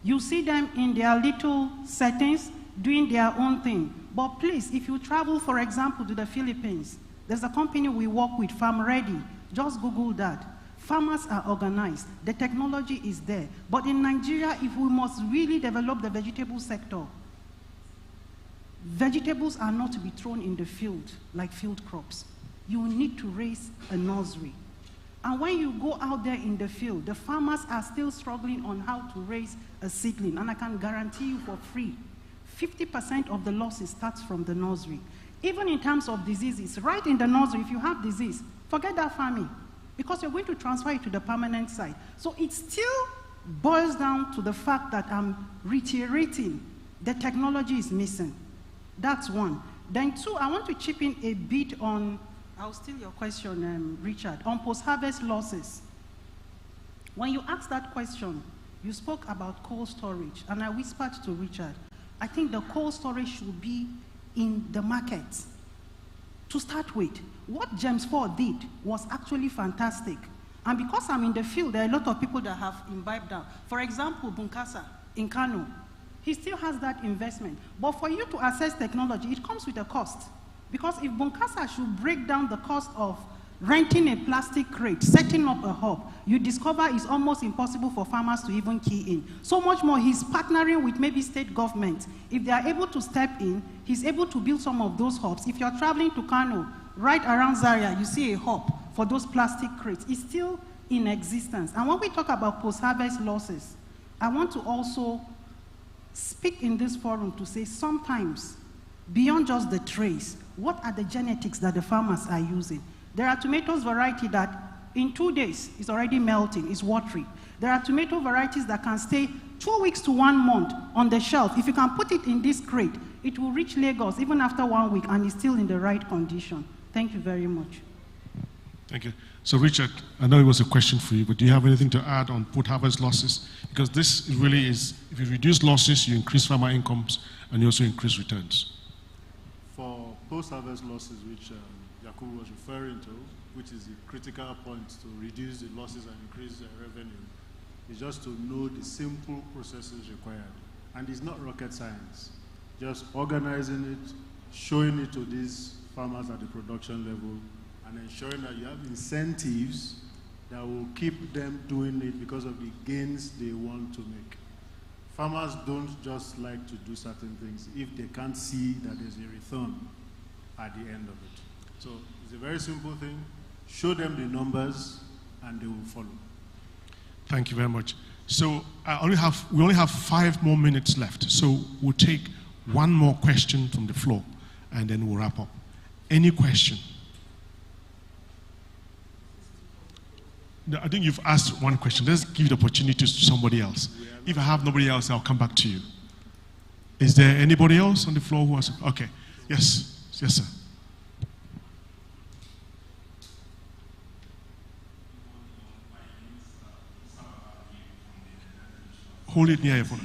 You see them in their little settings doing their own thing. But please, if you travel, for example, to the Philippines, there's a company we work with, Farm Ready. Just Google that. Farmers are organized. The technology is there. But in Nigeria, if we must really develop the vegetable sector, vegetables are not to be thrown in the field like field crops. You need to raise a nursery. And when you go out there in the field, the farmers are still struggling on how to raise a seedling. And I can guarantee you for free, 50% of the losses starts from the nursery. Even in terms of diseases, right in the nursery, if you have disease, forget that farming, because you're going to transfer it to the permanent site. So it still boils down to the fact that I'm reiterating the technology is missing. That's one. Then two, I want to chip in a bit on, I'll steal your question, Richard, on post-harvest losses. When you asked that question, you spoke about cold storage, and I whispered to Richard, I think the cold storage should be in the market. To start with, what James 4 did was actually fantastic. And because I'm in the field, there are a lot of people that have imbibed that. For example, Bunkasa in Kano, he still has that investment. But for you to access technology, it comes with a cost. Because if Bunkasa should break down the cost of renting a plastic crate, setting up a hub, you discover it's almost impossible for farmers to even key in. So much more, he's partnering with maybe state governments. If they are able to step in, he's able to build some of those hubs. If you're traveling to Kano, right around Zaria, you see a hub for those plastic crates. It's still in existence. And when we talk about post-harvest losses, I want to also speak in this forum to say sometimes, beyond just the trace, what are the genetics that the farmers are using? There are tomatoes variety that in 2 days is already melting, it's watery. There are tomato varieties that can stay 2 weeks to 1 month on the shelf. If you can put it in this crate, it will reach Lagos even after 1 week and is still in the right condition. Thank you very much. Thank you. So Richard, I know it was a question for you, but do you have anything to add on post-harvest losses? Because this really is, if you reduce losses, you increase farmer incomes and you also increase returns. For post-harvest losses, which Yakubu was referring to, which is the critical point to reduce the losses and increase the revenue, is just to know the simple processes required. And it's not rocket science. Just organizing it, showing it to these farmers at the production level, and ensuring that you have incentives that will keep them doing it because of the gains they want to make. Farmers don't just like to do certain things if they can't see that there's a return at the end of it. So it's a very simple thing. Show them the numbers and they will follow. Thank you very much. So we only have 5 more minutes left. So we'll take one more question from the floor and then we'll wrap up. Any question? No, I think you've asked one question. Let's give the opportunity to somebody else. If I have nobody else, I'll come back to you. Is there anybody else on the floor who has? Okay. Yes. Yes, sir. Hold it near your phone.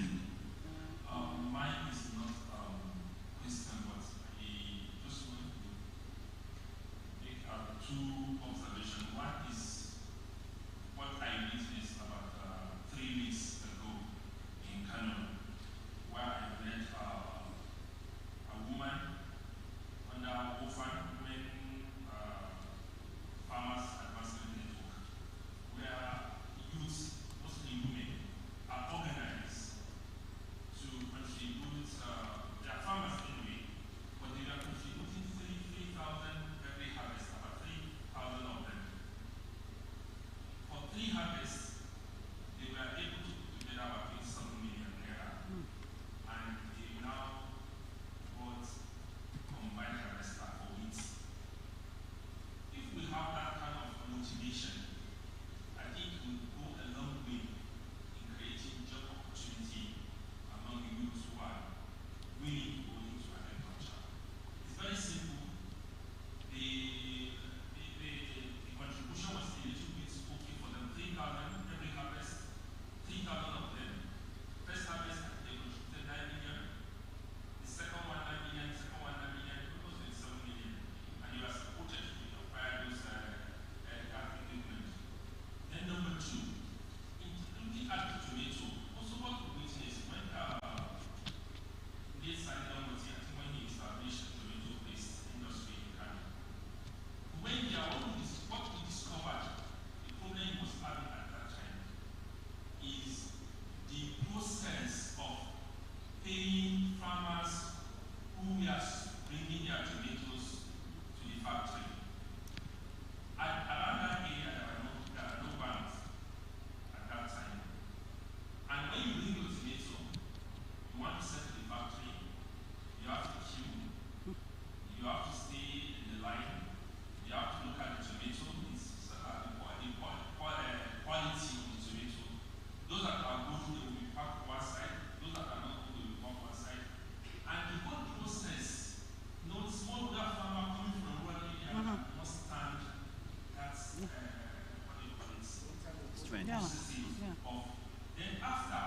Then after,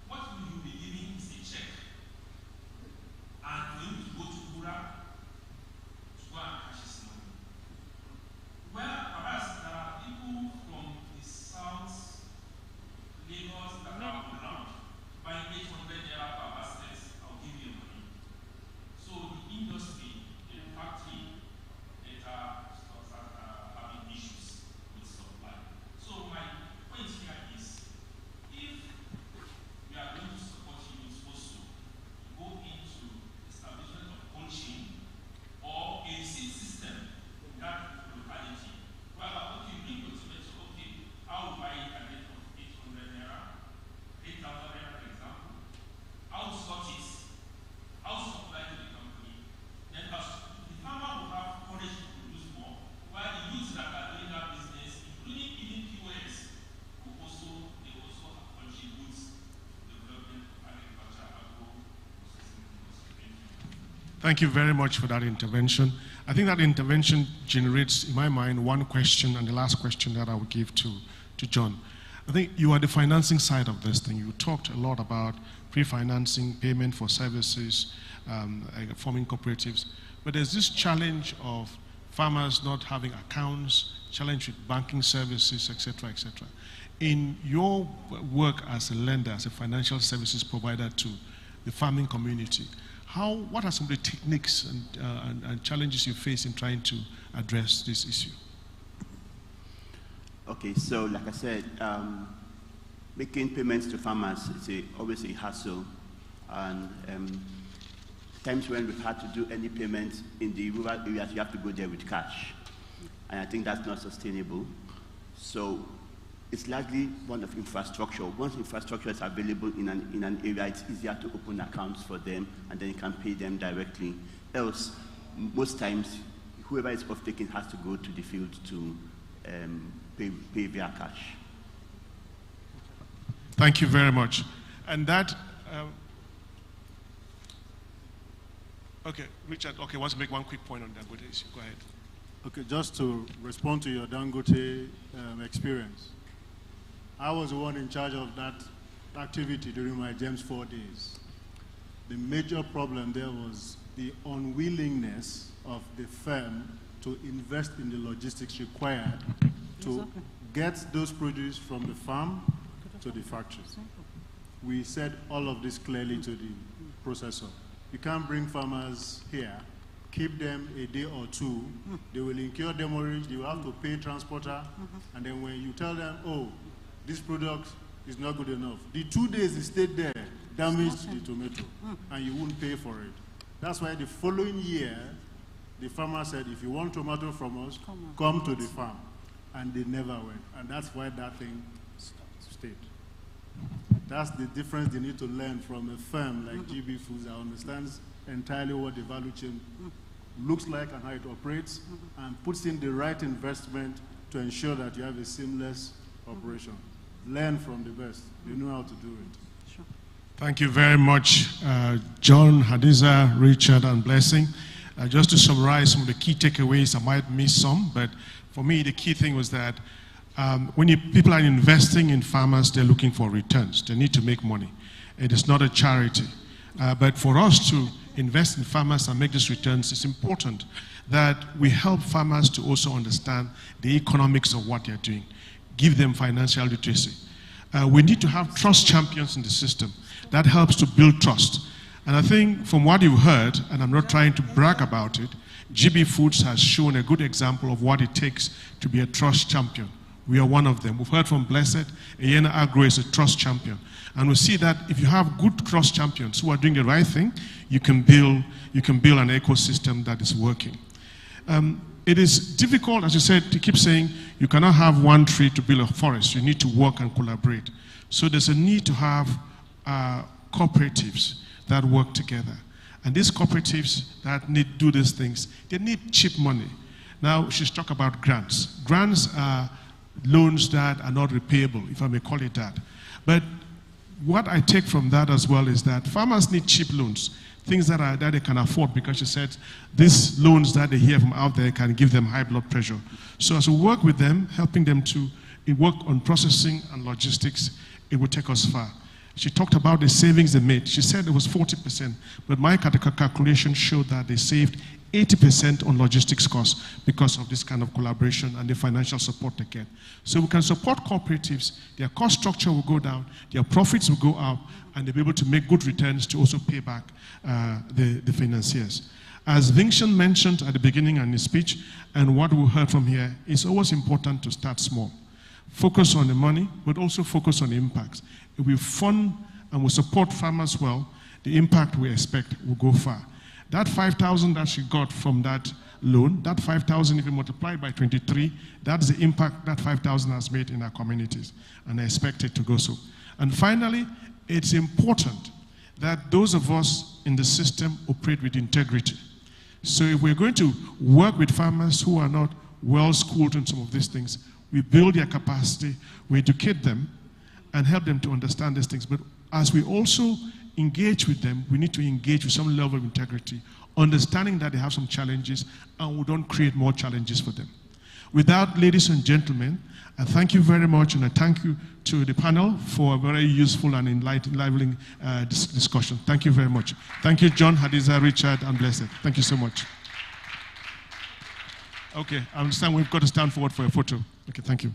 what will you be giving is a check. And for him to go to Kura to go and cash his money. Well, perhaps there are people from Thank you very much for that intervention. I think that intervention generates, in my mind, one question, and the last question that I will give to John. I think you are the financing side of this thing. You talked a lot about pre-financing, payment for services, forming cooperatives. But there's this challenge of farmers not having accounts, challenge with banking services, etc., etc. In your work as a lender, as a financial services provider to the farming community, what are some of the techniques and challenges you face in trying to address this issue? Okay, so like I said, making payments to farmers is always a hassle. And times when we've had to do any payments in the rural areas, you have to go there with cash. And I think that's not sustainable. So it's largely one of infrastructure. Once infrastructure is available in an area, it's easier to open accounts for them, and then you can pay them directly. Else, most times, whoever is off-taking has to go to the field to pay via cash. Thank you very much. And that, okay, Richard, okay, I want to make one quick point on Dangote issue. Go ahead. Okay, just to respond to your Dangote experience. I was the one in charge of that activity during my GEMS 4 days. The major problem there was the unwillingness of the firm to invest in the logistics required to get those produce from the farm to the factories. We said all of this clearly to the processor. You can't bring farmers here, keep them a day or two, they will incur demurrage, they will have to pay transporter, and then when you tell them, oh, this product is not good enough, the 2 days they stayed there damaged the tomato, and you wouldn't pay for it. That's why the following year, the farmer said, if you want tomato from us, come to the farm. And they never went. And that's why that thing stayed. That's the difference they need to learn from a firm like GB Foods that understands entirely what the value chain looks like and how it operates, and puts in the right investment to ensure that you have a seamless operation. Learn from the best. They know how to do it. Sure. Thank you very much, John, Hadiza, Richard, and Blessing. Just to summarize some of the key takeaways, I might miss some, but for me, the key thing was that when people are investing in farmers, they're looking for returns. They need to make money. It is not a charity. But for us to invest in farmers and make these returns, it's important that we help farmers to also understand the economics of what they're doing, give them financial literacy. We need to have trust champions in the system. That helps to build trust. And I think from what you've heard, and I'm not trying to brag about it, GB Foods has shown a good example of what it takes to be a trust champion. We are one of them. We've heard from Blessed, Ayena Agro is a trust champion. And we see that if you have good trust champions who are doing the right thing, you can build an ecosystem that is working. It is difficult, as you said, to keep saying you cannot have one tree to build a forest. You need to work and collaborate. So there's a need to have cooperatives that work together. And these cooperatives that do these things, they need cheap money. Now, she's talked about grants. Grants are loans that are not repayable, if I may call it that. But what I take from that as well is that farmers need cheap loans, things that they can afford, because she said these loans that they hear from out there can give them high blood pressure. So as we work with them, helping them to work on processing and logistics, it will take us far. She talked about the savings they made. She said it was 40%, but my calculation showed that they saved 80% on logistics costs because of this kind of collaboration and the financial support they get. So we can support cooperatives, their cost structure will go down, their profits will go up, and they'll be able to make good returns to also pay back the financiers. As Vincent mentioned at the beginning in his speech, and what we heard from here, it's always important to start small. Focus on the money, but also focus on the impacts. If we fund and we support farmers well, the impact we expect will go far. That 5,000 that she got from that loan, that 5,000, if you multiply by 23, that's the impact that 5,000 has made in our communities, and I expect it to go so. And finally, it's important that those of us in the system operate with integrity. So if we're going to work with farmers who are not well-schooled in some of these things, we build their capacity, we educate them, and help them to understand these things. But as we also engage with them, we need to engage with some level of integrity, understanding that they have some challenges, and we don't create more challenges for them. With that, ladies and gentlemen, I thank you very much, and I thank you to the panel for a very useful and enlightening discussion. Thank you very much. Thank you, John, Hadiza, Richard, and Blessed. Thank you so much. Okay, I understand we've got to stand forward for a photo. Okay, thank you.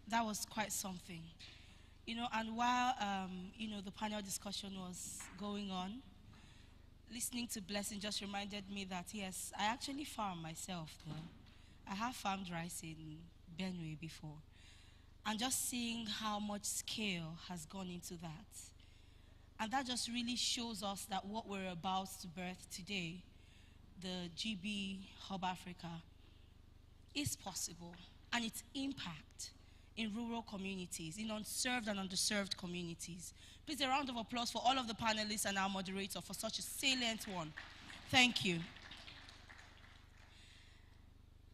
That was quite something. You know, and while, you know, the panel discussion was going on, listening to Blessing just reminded me that, yes, I actually farm myself, though. I have farmed rice in Benue before. And just seeing how much scale has gone into that. And that just really shows us that what we're about to birth today, the GBHub Africa, is possible. And its impact in rural communities, in unserved and underserved communities. Please, a round of applause for all of the panelists and our moderator for such a salient one. Thank you.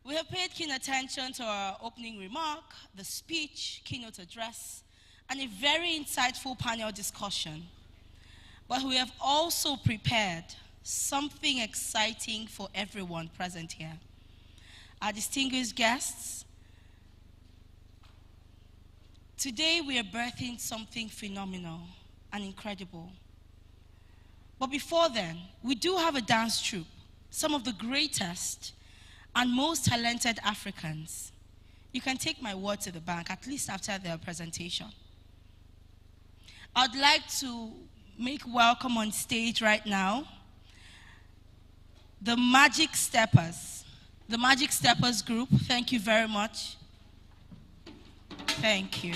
We have paid keen attention to our opening remark, the speech, keynote address, and a very insightful panel discussion. But we have also prepared something exciting for everyone present here. Our distinguished guests, today we are birthing something phenomenal and incredible. But before then, we do have a dance troupe, some of the greatest and most talented Africans. You can take my word to the bank, at least after their presentation. I'd like to make welcome on stage right now the Magic Steppers. The Magic Steppers group, thank you very much. Thank you.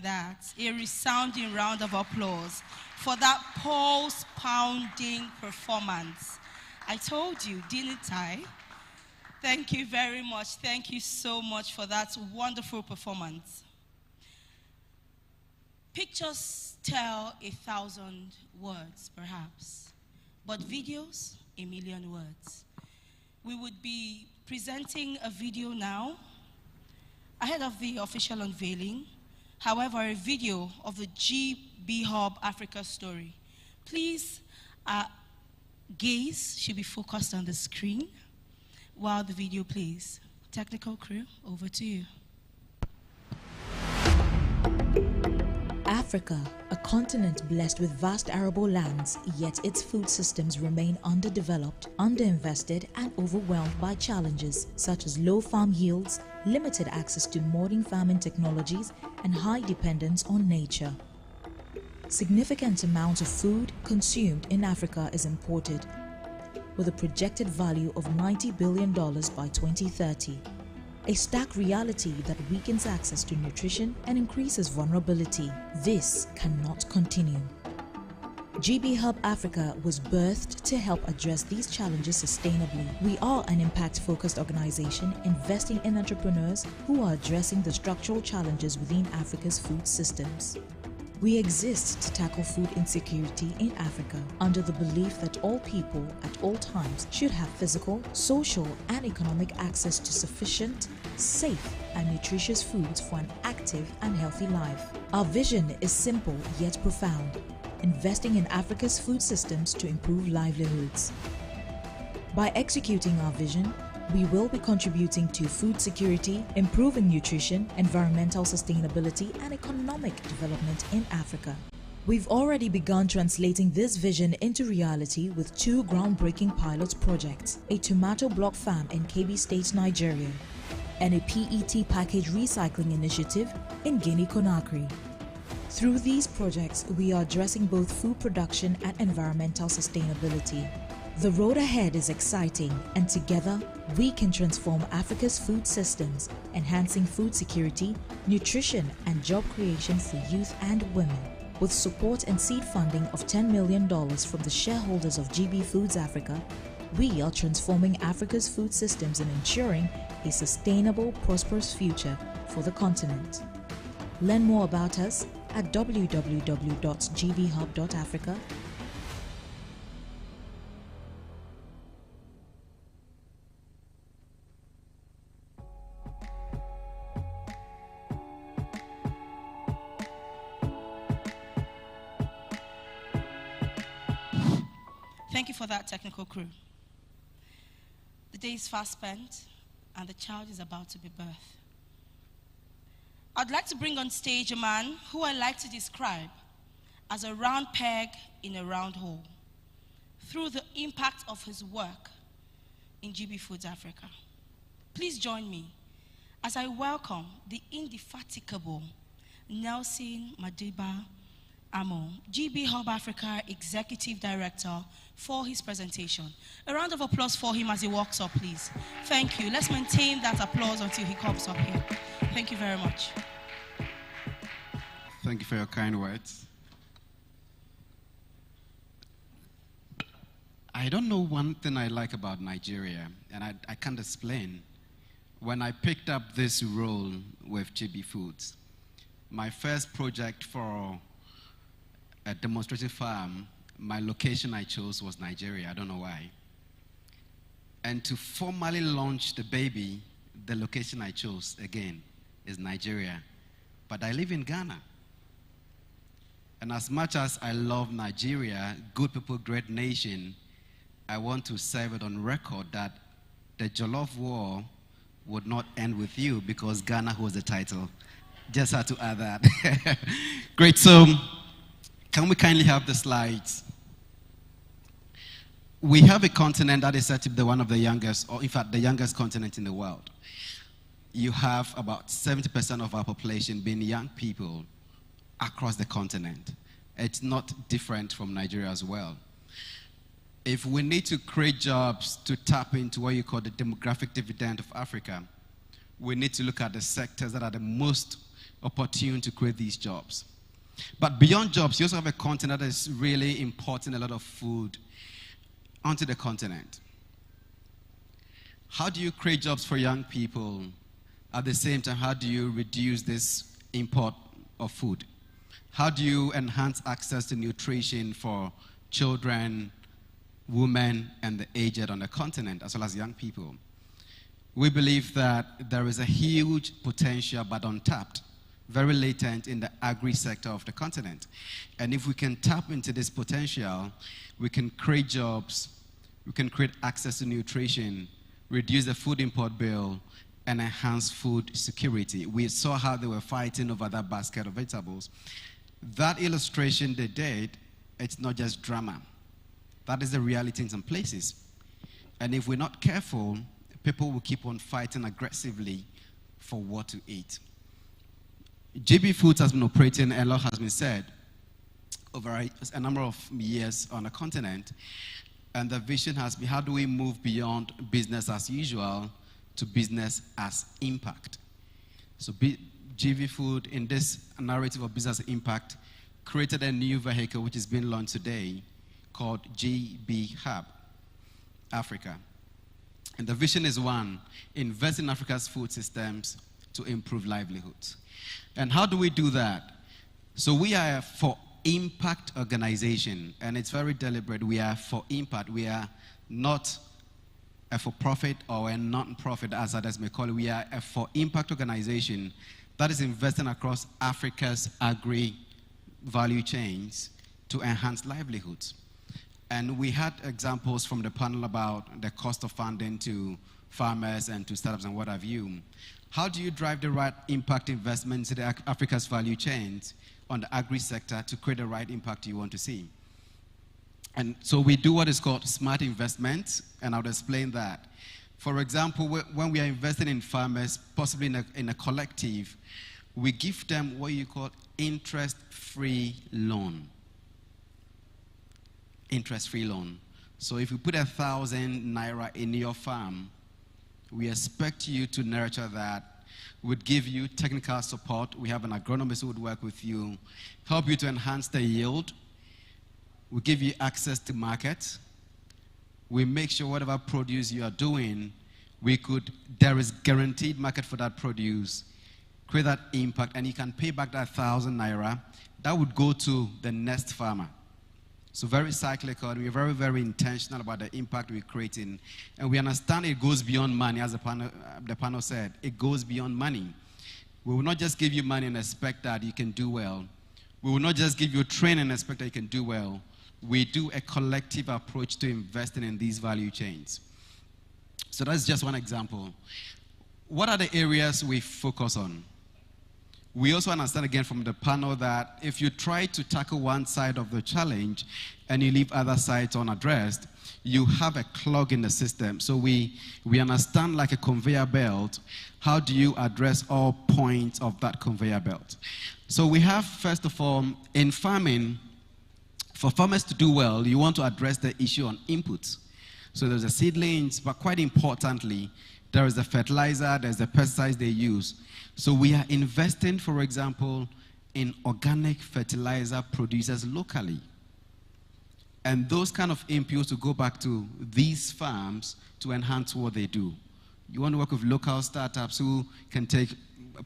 that, a resounding round of applause for that pulse-pounding performance. I told you, didn't I? Thank you very much. Thank you so much for that wonderful performance. Pictures tell 1,000 words, perhaps, but videos, 1,000,000 words. We would be presenting a video now ahead of the official unveiling. However, a video of the GBHub Africa story. Please, gaze should be focused on the screen while the video plays. Technical crew, over to you. Africa, a continent blessed with vast arable lands, yet its food systems remain underdeveloped, underinvested, and overwhelmed by challenges such as low farm yields, limited access to modern farming technologies, and high dependence on nature. Significant amounts of food consumed in Africa is imported, with a projected value of $90 billion by 2030. A stark reality that weakens access to nutrition and increases vulnerability. This cannot continue. GBHub Africa was birthed to help address these challenges sustainably. We are an impact-focused organization investing in entrepreneurs who are addressing the structural challenges within Africa's food systems. We exist to tackle food insecurity in Africa under the belief that all people at all times should have physical, social, and economic access to sufficient, safe, and nutritious foods for an active and healthy life. Our vision is simple yet profound, investing in Africa's food systems to improve livelihoods. By executing our vision, we will be contributing to food security, improving nutrition, environmental sustainability, and economic development in Africa. We've already begun translating this vision into reality with 2 groundbreaking pilot projects, a tomato block farm in Kebbi State, Nigeria, and a PET package recycling initiative in Guinea-Conakry. Through these projects, we are addressing both food production and environmental sustainability. The road ahead is exciting, and together we can transform Africa's food systems, enhancing food security, nutrition, and job creation for youth and women. With support and seed funding of $10 million from the shareholders of GB Foods Africa, we are transforming Africa's food systems and ensuring a sustainable, prosperous future for the continent. Learn more about us at www.gbhub.africa. Thank you for that, technical crew. The day is fast spent, and the child is about to be birthed. I'd like to bring on stage a man who I like to describe as a round peg in a round hole through the impact of his work in GB Foods Africa. Please join me as I welcome the indefatigable Nelson Madiba Amo, GBHub Africa Executive Director, for his presentation. A round of applause for him as he walks up, please. Thank you. Let's maintain that applause until he comes up here. Thank you very much. Thank you for your kind words. I don't know one thing I like about Nigeria, and I can't explain. When I picked up this role with GB Foods, my first project for a demonstrative farm, my location I chose was Nigeria. I don't know why. And to formally launch the baby, the location I chose, again, is Nigeria. But I live in Ghana. And as much as I love Nigeria, good people, great nation, I want to serve it on record that the Jollof War would not end with you because Ghana holds the title. Just had to add that. Great. So, can we kindly have the slides? We have a continent that is said to be one of the youngest, or in fact, the youngest continent in the world. You have about 70% of our population being young people across the continent. It's not different from Nigeria as well. If we need to create jobs to tap into what you call the demographic dividend of Africa, we need to look at the sectors that are the most opportune to create these jobs. But beyond jobs, you also have a continent that is really importing a lot of food onto the continent. How do you create jobs for young people? At the same time, how do you reduce this import of food? How do you enhance access to nutrition for children, women, and the aged on the continent, as well as young people? We believe that there is a huge potential, but untapped, very latent in the agri-sector of the continent. And if we can tap into this potential, we can create jobs, we can create access to nutrition, reduce the food import bill, and enhance food security. We saw how they were fighting over that basket of vegetables. That illustration they did, it's not just drama. That is the reality in some places. And if we're not careful, people will keep on fighting aggressively for what to eat. GB Foods has been operating, a lot has been said, over a number of years on the continent. And the vision has been, how do we move beyond business as usual to business as impact? So GB Food, in this narrative of business impact, created a new vehicle which is being launched today called GBHub Africa. And the vision is one, invest in Africa's food systems to improve livelihoods. And how do we do that? So we are a for impact organization, and it's very deliberate. We are for impact. We are not a for-profit or a non-profit, as others may call it. We are a for impact organization that is investing across Africa's agri-value chains to enhance livelihoods. And we had examples from the panel about the cost of funding to farmers and to startups and what have you. How do you drive the right impact investments in Africa's value chains on the agri-sector to create the right impact you want to see? And so we do what is called smart investments, and I'll explain that. For example, when we are investing in farmers, possibly in a collective, we give them what you call interest-free loan. Interest-free loan. So if you put 1,000 naira in your farm, we expect you to nurture that. We'd give you technical support. We have an agronomist who would work with you, help you to enhance the yield. We give you access to market. We make sure whatever produce you are doing, there is guaranteed market for that produce, create that impact, and you can pay back that 1,000 naira. That would go to the next farmer. So very cyclical. We're very, very intentional about the impact we're creating. And we understand it goes beyond money, as the panel said. It goes beyond money. We will not just give you money and expect that you can do well. We will not just give you training and expect that you can do well. We do a collective approach to investing in these value chains. So that's just one example. What are the areas we focus on? We also understand again from the panel that if you try to tackle one side of the challenge and you leave other sides unaddressed, you have a clog in the system. So we understand, like a conveyor belt, how do you address all points of that conveyor belt? So we have, first of all, in farming, for farmers to do well, you want to address the issue on inputs. So there's the seedlings, but quite importantly, there is the fertilizer, there's the pesticides they use. So we are investing, for example, in organic fertilizer producers locally. And those kind of inputs to go back to these farms to enhance what they do. You want to work with local startups who can take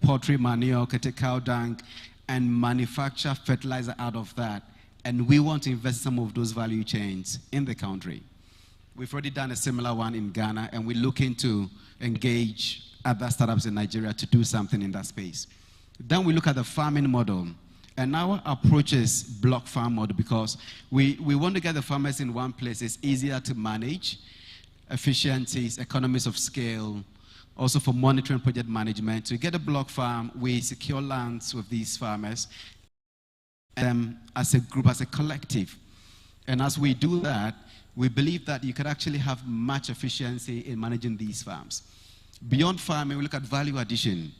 poultry manure, can take cow dung, and manufacture fertilizer out of that. And we want to invest in some of those value chains in the country. We've already done a similar one in Ghana, and we're looking to engage other startups in Nigeria to do something in that space. Then we look at the farming model. And our approach is block farm model because we want to get the farmers in one place. It's easier to manage, efficiencies, economies of scale, also for monitoring project management. To get a block farm, we secure lands with these farmers as a group, as a collective. And as we do that, we believe that you could actually have much efficiency in managing these farms. Beyond farming, we look at value addition.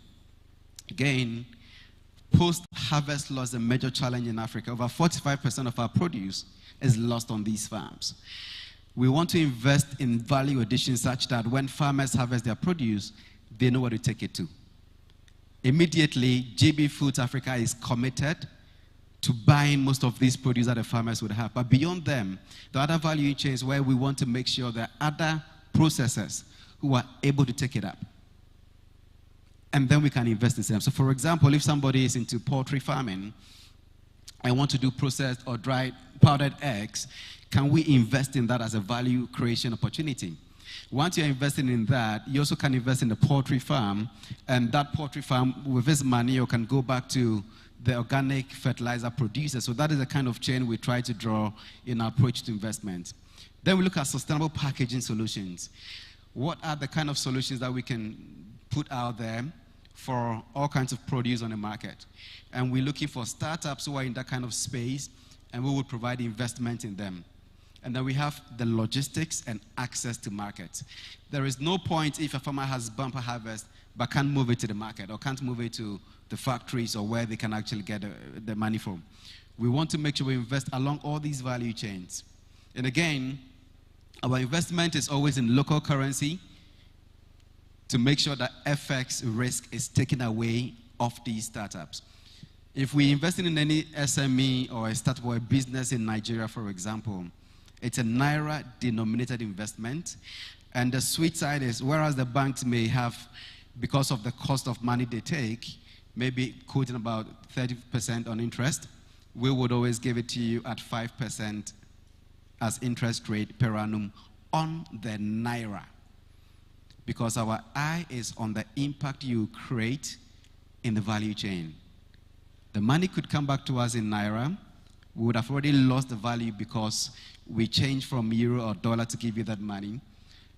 Again, post-harvest loss is a major challenge in Africa. Over 45% of our produce is lost on these farms. We want to invest in value addition such that when farmers harvest their produce, they know where to take it to. immediately GB Foods Africa is committed to buying most of these produce that the farmers would have. But beyond them, the other value chains where we want to make sure that other processors who are able to take it up. And then we can invest in them. So for example, if somebody is into poultry farming and want to do processed or dried powdered eggs, can we invest in that as a value creation opportunity? Once you're investing in that, you also can invest in the poultry farm, and that poultry farm, with this money, you can go back to the organic fertilizer producer. So that is the kind of chain we try to draw in our approach to investment. Then we look at sustainable packaging solutions. What are the kind of solutions that we can put out there for all kinds of produce on the market? And we're looking for startups who are in that kind of space, and we will provide investment in them. And then we have the logistics and access to markets. There is no point if a farmer has bumper harvest but can't move it to the market or can't move it to the factories or where they can actually get the money from. We want to make sure we invest along all these value chains. And again, our investment is always in local currency to make sure that FX risk is taken away of these startups. If we invest in any SME or a startup or a business in Nigeria, for example, it's a Naira denominated investment. And the sweet side is, whereas the banks may have, because of the cost of money they take, maybe quoting about 30% on interest, we would always give it to you at 5% as interest rate per annum on the Naira. Because our eye is on the impact you create in the value chain. The money could come back to us in Naira. We would have already lost the value because we changed from euro or dollar to give you that money.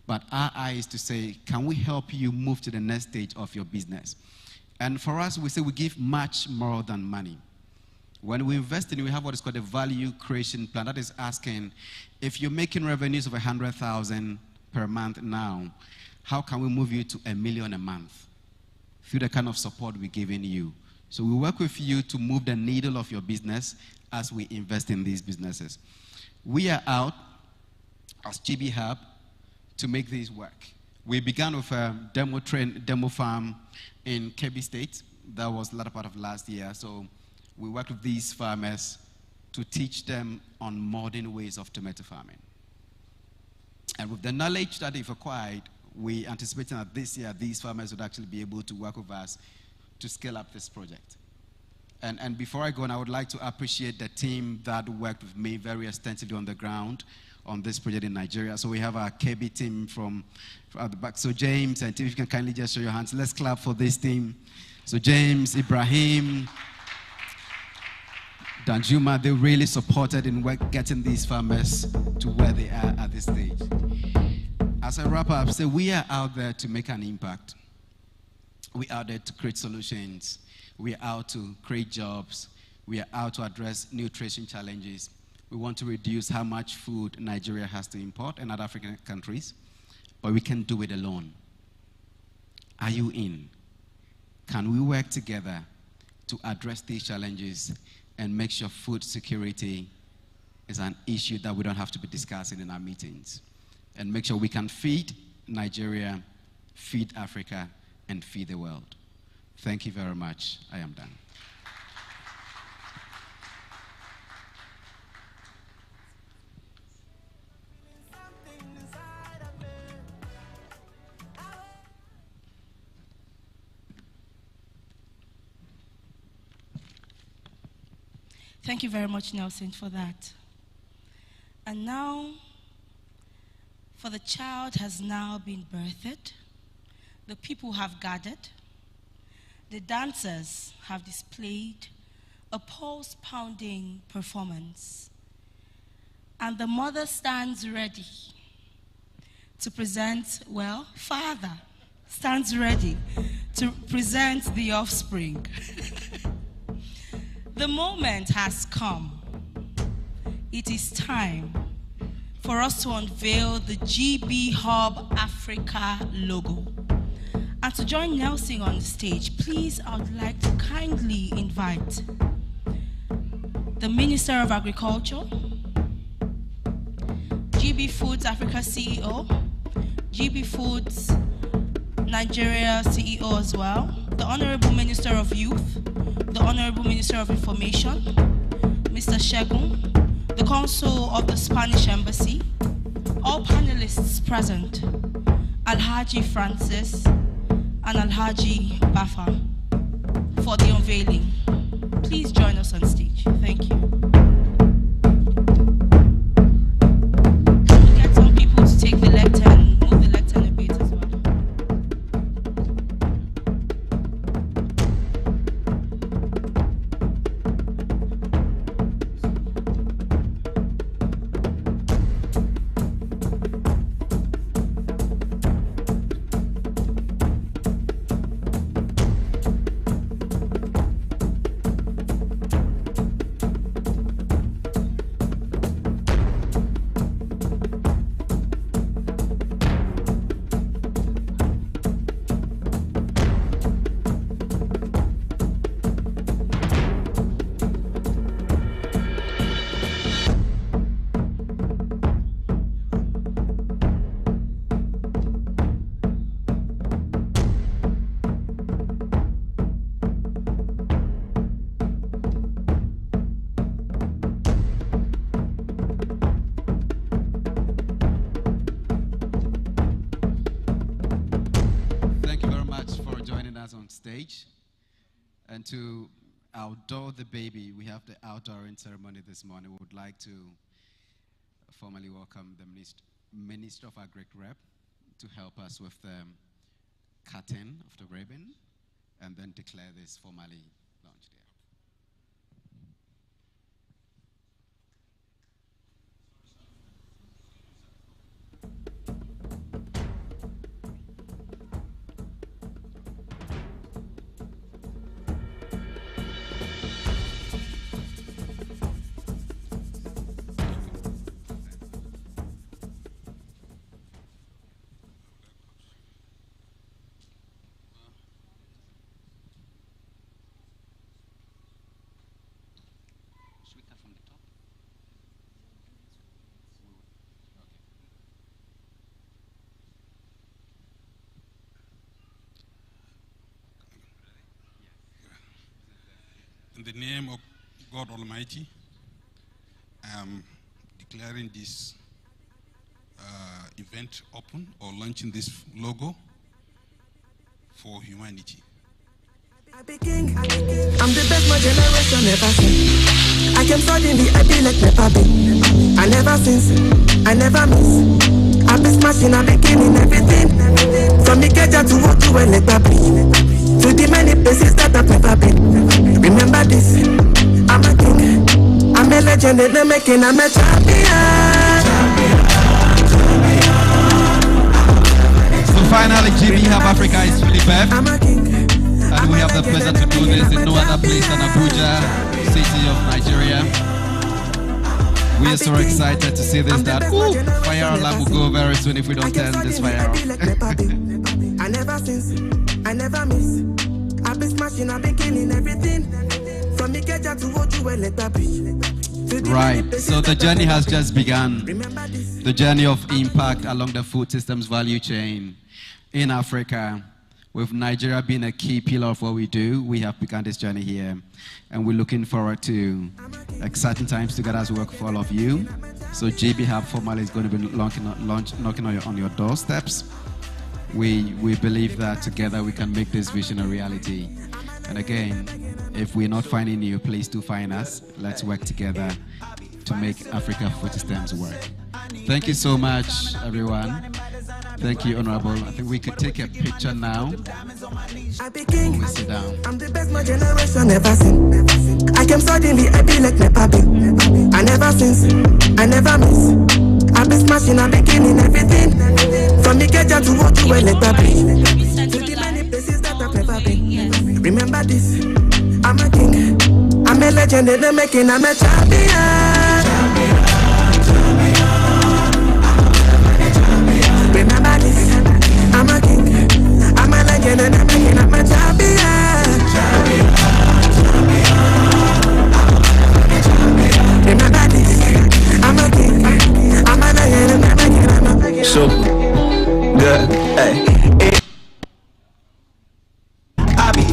But our eye is to say, can we help you move to the next stage of your business? And for us, we say we give much more than money. When we invest in, we have what is called a value creation plan. That is asking, if you're making revenues of 100,000 per month now, how can we move you to 1 million a month through the kind of support we're giving you? So we work with you to move the needle of your business as we invest in these businesses. We are out as GBHub to make these work. We began with a demo farm in Kebbi State. That was the latter part of last year. So we worked with these farmers to teach them on modern ways of tomato farming. And with the knowledge that they've acquired, we anticipated that this year these farmers would actually be able to work with us to scale up this project. And before I go on, I would like to appreciate the team that worked with me very extensively on the ground on this project in Nigeria. So we have our KB team from at the back. So James and Tim, if you can kindly just show your hands. Let's clap for this team. So James, Ibrahim, Danjuma, they really supported in getting these farmers to where they are at this stage. As I wrap up, say we are out there to make an impact. We are out there to create solutions. We are out to create jobs. We are out to address nutrition challenges. We want to reduce how much food Nigeria has to import and other African countries, but we can't do it alone. Are you in? Can we work together to address these challenges and make sure food security is an issue that we don't have to be discussing in our meetings, and make sure we can feed Nigeria, feed Africa, and feed the world? Thank you very much. I am done. Thank you very much, Nelson, for that. And now, for the child has now been birthed, the people have gathered, the dancers have displayed a pulse-pounding performance, and the mother stands ready to present, well, father stands ready to present the offspring. The moment has come. It is time for us to unveil the GBHub Africa logo. And to join Nelson on the stage, please, I would like to kindly invite the Minister of Agriculture, GB Foods Africa CEO, GB Foods Nigeria CEO as well, the Honorable Minister of Youth, the Honorable Minister of Information, Mr. Shegun, the Consul of the Spanish Embassy, all panelists present, Alhaji Francis and Alhaji Bafa, for the unveiling. Please join us on stage. Thank you. We'll get some people to take the lectern, move the lectern a bit as well. Stage. And to outdoor the baby, we have the outdooring ceremony this morning. We would like to formally welcome the Minister of Agri-Rep to help us with the cutting of the ribbon and then declare this formally launched. In the name of God Almighty, I am declaring this event open, or launching this logo for humanity. I'm the best my generation ever seen. I came suddenly, I be like never been. I never since, I never miss. I be smashing, I be killing everything. From the Keja to what you will never be. To the many places that I've never been. Remember this, I'm a king. I'm a legend in the making, I'm a champion. So finally, GBHub Africa is fully birthed. I'm a king. And we have the pleasure to do this in no other place than Abuja, city of Nigeria. We are so excited to see this, that fire alarm will go very soon if we don't turn this fire off. I never since, I never miss. I've been smashing, I've been killing everything. From the Keja to what you will let that be. Right, so the journey has just begun. The journey of impact along the food systems value chain in Africa. With Nigeria being a key pillar of what we do, we have begun this journey here. And we're looking forward to exciting times together as we work for all of you. So GBHub formally is going to be knocking on your doorsteps. We believe that together we can make this vision a reality. And again, if we're not finding you, please do find us. Let's work together to make Africa food systems work. Thank you so much, everyone. Thank you, Honorable. I think we could take a picture now. We sit down. I'm the best my generation ever seen. I came suddenly, I be like never been. I never since, I never miss. I've been smashing, I've been killing everything. From the Keja to what you will never be. To the many places that I've never been. Remember this, I'm a king. I'm a legend in the making, I'm a champion. Remember this, I'm a king. I'm a legend in the making, I'm a champion. Remember this, I'm a king. I'm a legend in the making, I'm a king. So good, hey. I be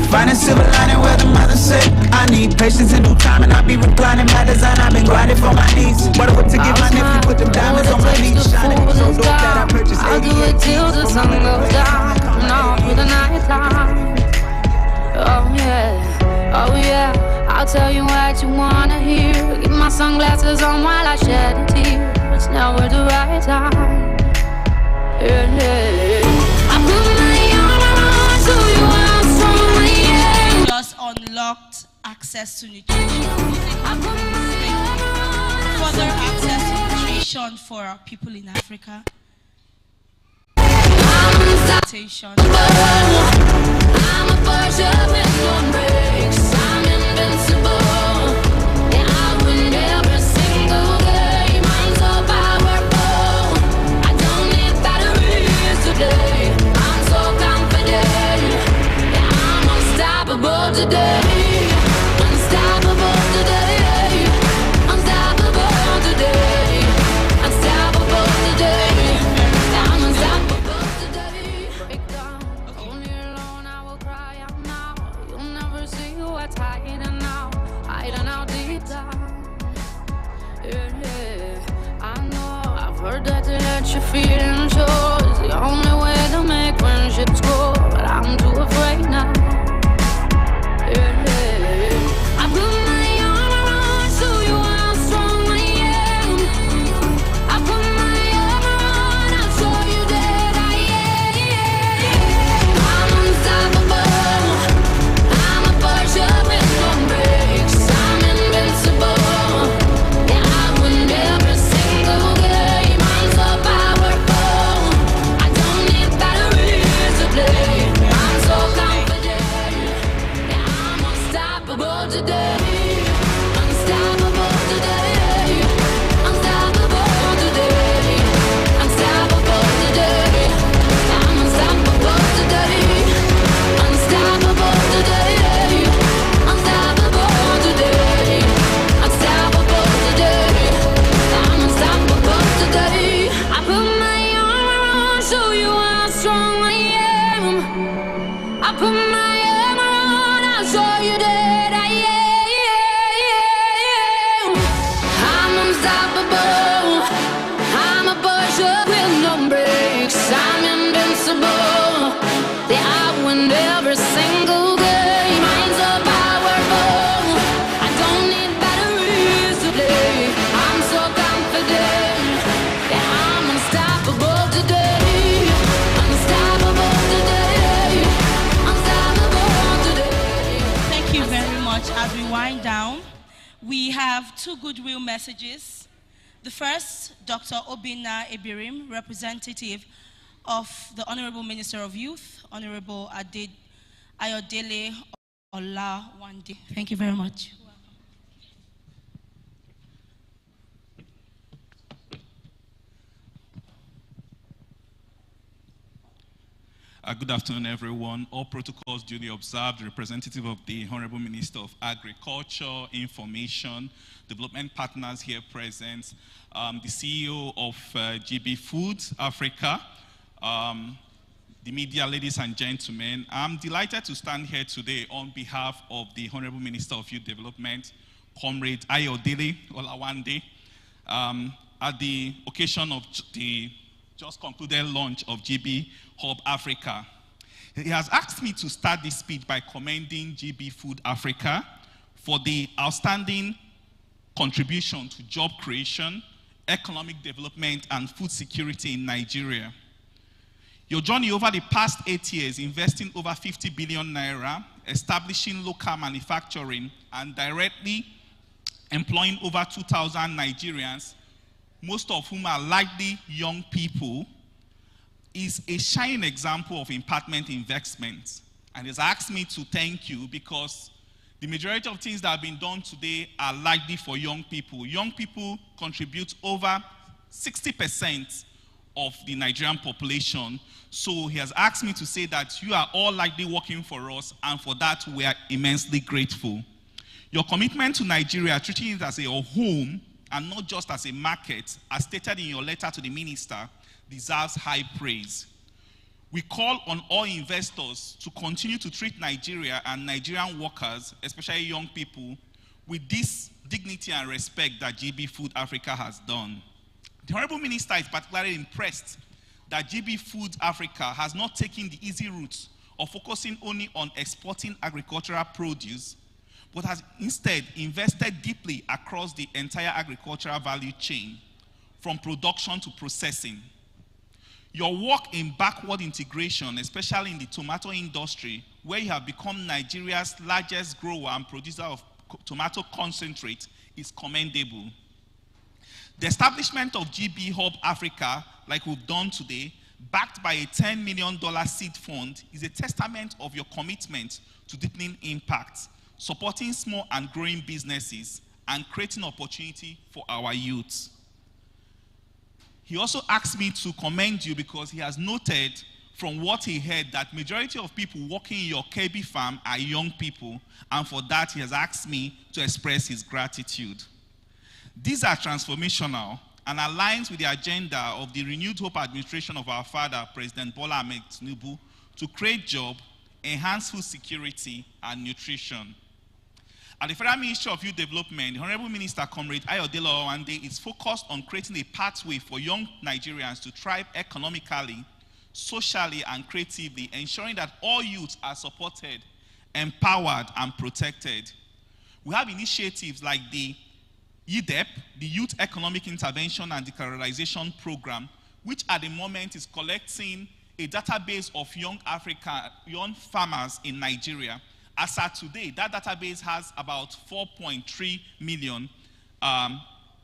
been planning my design, I've been grinding for my niece. What I would to give my nephew, put them diamonds on my knees. Shining so dope that I purchased 88. I'll do it till the sun goes down, and all through the night time. Oh yeah, I'll tell you what you wanna hear. Keep my sunglasses on while I shed a tear. It's never the right time. I put my armor on so you are strong. Yeah. Just unlocked access to nutrition. Further access to nutrition for our people in Africa. I'm a Persia with no brakes. I'm invincible. Yeah, I win every single game. I'm so powerful. I don't need batteries today. I'm so confident. Yeah, I'm unstoppable today. Unstoppable today. Unstoppable today. Unstoppable today. I'm unstoppable today. Break down. Only alone I will cry out now. You'll never see what's hiding now. Hiding out deep down. Yeah. I know I've heard that to let your feelings show is the only way to make friendships grow, but I'm too afraid now. I put my armor on so you how strong I am. I put my armor on, I'll show you that I am. I'm unstoppable. I'm a Persia with no brakes. I'm invincible. Yeah, I win every single game. I'm so powerful. I don't need batteries to play. I'm so confident. Yeah, I'm unstoppable today. Unstoppable today. Unstoppable today. Unstoppable today. I'm unstoppable today. Unstoppable today. Unstoppable today. Unstoppable today. I'm unstoppable today. I put my armor on, show you how strong I am. I put my armor on, I'll show you that I am. I'm unstoppable. I'm a Persia with no brakes. I'm invincible. Yeah, I win every single game. I'm so powerful. I don't need batteries to play. I'm so confident. Yeah, I'm unstoppable today. Unstoppable today. Unstoppable today. Thank you very much. As we wind down, we have two Goodwill messages. The first, Dr. Obinna Ebirim, representative of the Honorable Minister of Youth, Honorable Ayodele Olawande. Thank you very much. Good afternoon, everyone. All protocols duly observed. The representative of the Honorable Minister of Agriculture, Information, Development Partners here present, the CEO of GB Foods Africa, the media, ladies and gentlemen. I'm delighted to stand here today on behalf of the Honorable Minister of Youth Development, Comrade Ayodele Olawande, at the occasion of the just concluded launch of GBHub Africa. He has asked me to start this speech by commending GB Food Africa for the outstanding contribution to job creation, economic development, and food security in Nigeria. Your journey over the past 8 years, investing over 50 billion naira, establishing local manufacturing, and directly employing over 2,000 Nigerians, most of whom are likely young people, is a shining example of impartment investment. And he's asked me to thank you because the majority of things that have been done today are likely for young people. Young people contribute over 60% of the Nigerian population. So he has asked me to say that you are all likely working for us, and for that we are immensely grateful. Your commitment to Nigeria, treating it as a home and not just as a market, as stated in your letter to the minister, deserves high praise. We call on all investors to continue to treat Nigeria and Nigerian workers, especially young people, with this dignity and respect that GBHub Africa has done. The Honorable Minister is particularly impressed that GBHub Africa has not taken the easy route of focusing only on exporting agricultural produce, but has instead invested deeply across the entire agricultural value chain, from production to processing. Your work in backward integration, especially in the tomato industry, where you have become Nigeria's largest grower and producer of tomato concentrate, is commendable. The establishment of GBHub Africa, like we've done today, backed by a $10 million seed fund, is a testament of your commitment to deepening impact, supporting small and growing businesses, and creating opportunity for our youth. He also asked me to commend you because he has noted from what he heard that majority of people working in your KB farm are young people, and for that he has asked me to express his gratitude. These are transformational and aligns with the agenda of the renewed hope administration of our father, President Bola Ahmed Tinubu, to create jobs, enhance food security and nutrition. At the Federal Ministry of Youth Development, the Honorable Minister, Comrade Ayodele Owande, is focused on creating a pathway for young Nigerians to thrive economically, socially, and creatively, ensuring that all youths are supported, empowered, and protected. We have initiatives like the YEDEP, the Youth Economic Intervention and Decarbonisation Program, which at the moment is collecting a database of young farmers in Nigeria. As of today, that database has about 4.3 million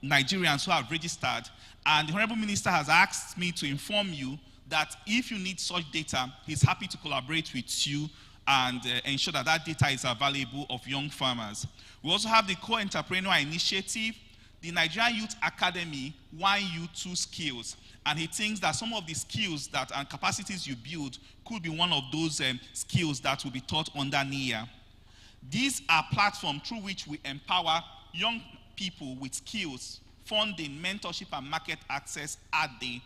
Nigerians who have registered. And the Honorable Minister has asked me to inform you that if you need such data, he's happy to collaborate with you and ensure that that data is available of young farmers. We also have the co-entrepreneur initiative, the Nigerian Youth Academy, One Youth, Two Skills. And he thinks that some of the skills that and capacities you build could be one of those skills that will be taught under NIA. These are platforms through which we empower young people with skills, funding, mentorship, and market access at the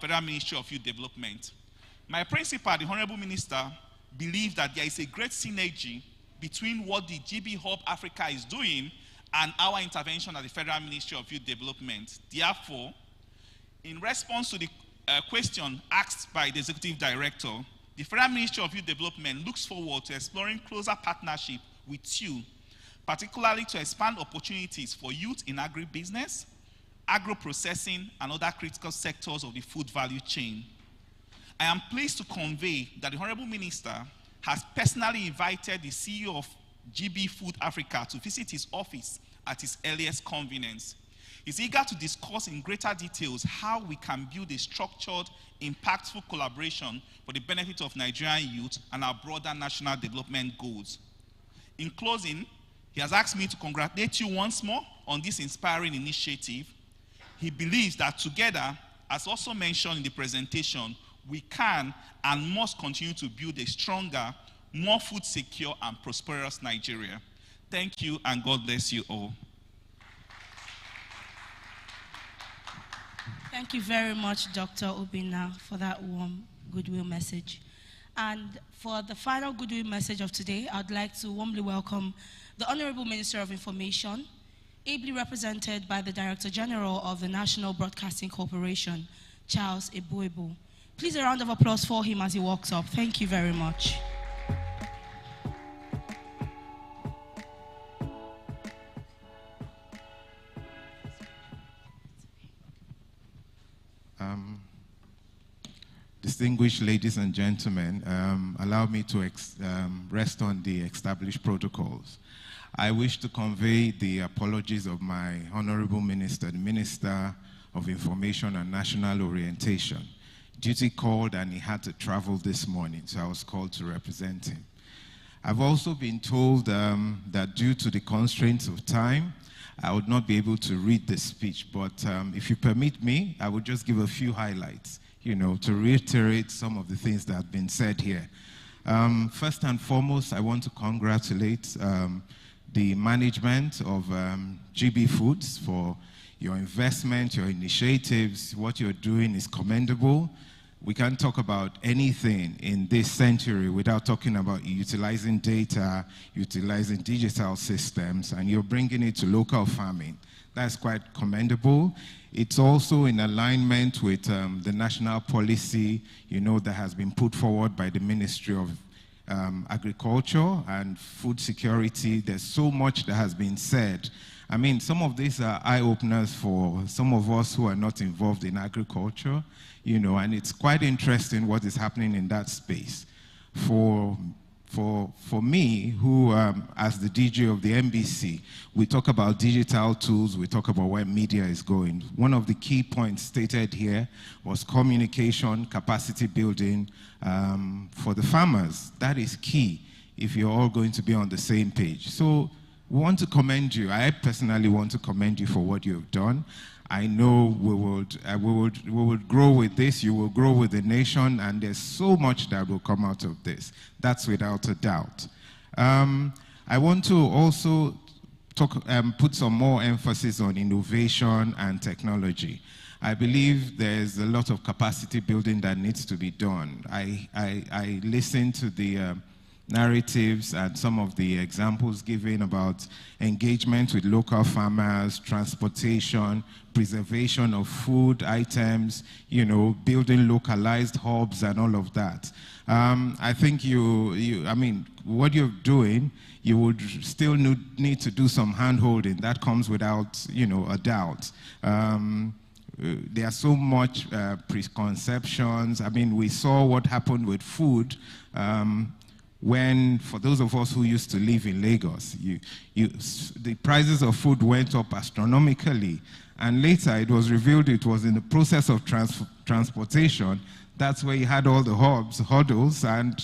Federal Ministry of Youth Development. My principal, the Honorable Minister, believes that there is a great synergy between what the GBHub Africa is doing and our intervention at the Federal Ministry of Youth Development. Therefore, in response to the question asked by the Executive Director, the Federal Ministry of Youth Development looks forward to exploring closer partnership with you, particularly to expand opportunities for youth in agribusiness, agro-processing, and other critical sectors of the food value chain. I am pleased to convey that the Honorable Minister has personally invited the CEO of GBHub Africa to visit his office at his earliest convenience. He's eager to discuss in greater details how we can build a structured, impactful collaboration for the benefit of Nigerian youth and our broader national development goals. In closing, he has asked me to congratulate you once more on this inspiring initiative. He believes that together, as also mentioned in the presentation, we can and must continue to build a stronger, more food secure and prosperous Nigeria. Thank you, and God bless you all. Thank you very much, Dr. Obinna, for that warm goodwill message. And for the final goodwill message of today, I'd like to warmly welcome the Honorable Minister of Information, ably represented by the Director General of the National Broadcasting Corporation, Charles Ebuebo. Please a round of applause for him as he walks up. Thank you very much. Distinguished ladies and gentlemen, allow me to rest on the established protocols. I wish to convey the apologies of my Honorable Minister, the Minister of Information and National Orientation. Duty called and he had to travel this morning, so I was called to represent him. I've also been told that due to the constraints of time, I would not be able to read the speech, but if you permit me, I would just give a few highlights, to reiterate some of the things that have been said here. First and foremost, I want to congratulate the management of GB Foods for your investment, your initiatives. What you're doing is commendable. we can't talk about anything in this century without talking about utilizing data, utilizing digital systems, and you're bringing it to local farming. That's quite commendable. It's also in alignment with the national policy, that has been put forward by the Ministry of Agriculture and Food Security. There's so much that has been said. I mean, some of these are eye-openers for some of us who are not involved in agriculture, and it's quite interesting what is happening in that space. For me, who, as the DJ of the NBC, we talk about digital tools, we talk about where media is going. One of the key points stated here was communication, capacity building for the farmers. That is key if you're all going to be on the same page. So we want to commend you. I personally want to commend you for what you've done. I know we would grow with this, you will grow with the nation, and there's so much that will come out of this. That's without a doubt. I want to also put some more emphasis on innovation and technology. I believe there's a lot of capacity building that needs to be done. I listened to the narratives and some of the examples given about engagement with local farmers, transportation, preservation of food need, building localized hubs and all of that. I think what you're doing, you would still need to do some hand-holding. That comes without, a doubt. There are so much preconceptions. I mean, we saw what happened with food when, for those of us who used to live in Lagos, the prices of food went up astronomically. And later it was revealed it was in the process of transportation. That's where you had all the hurdles, and,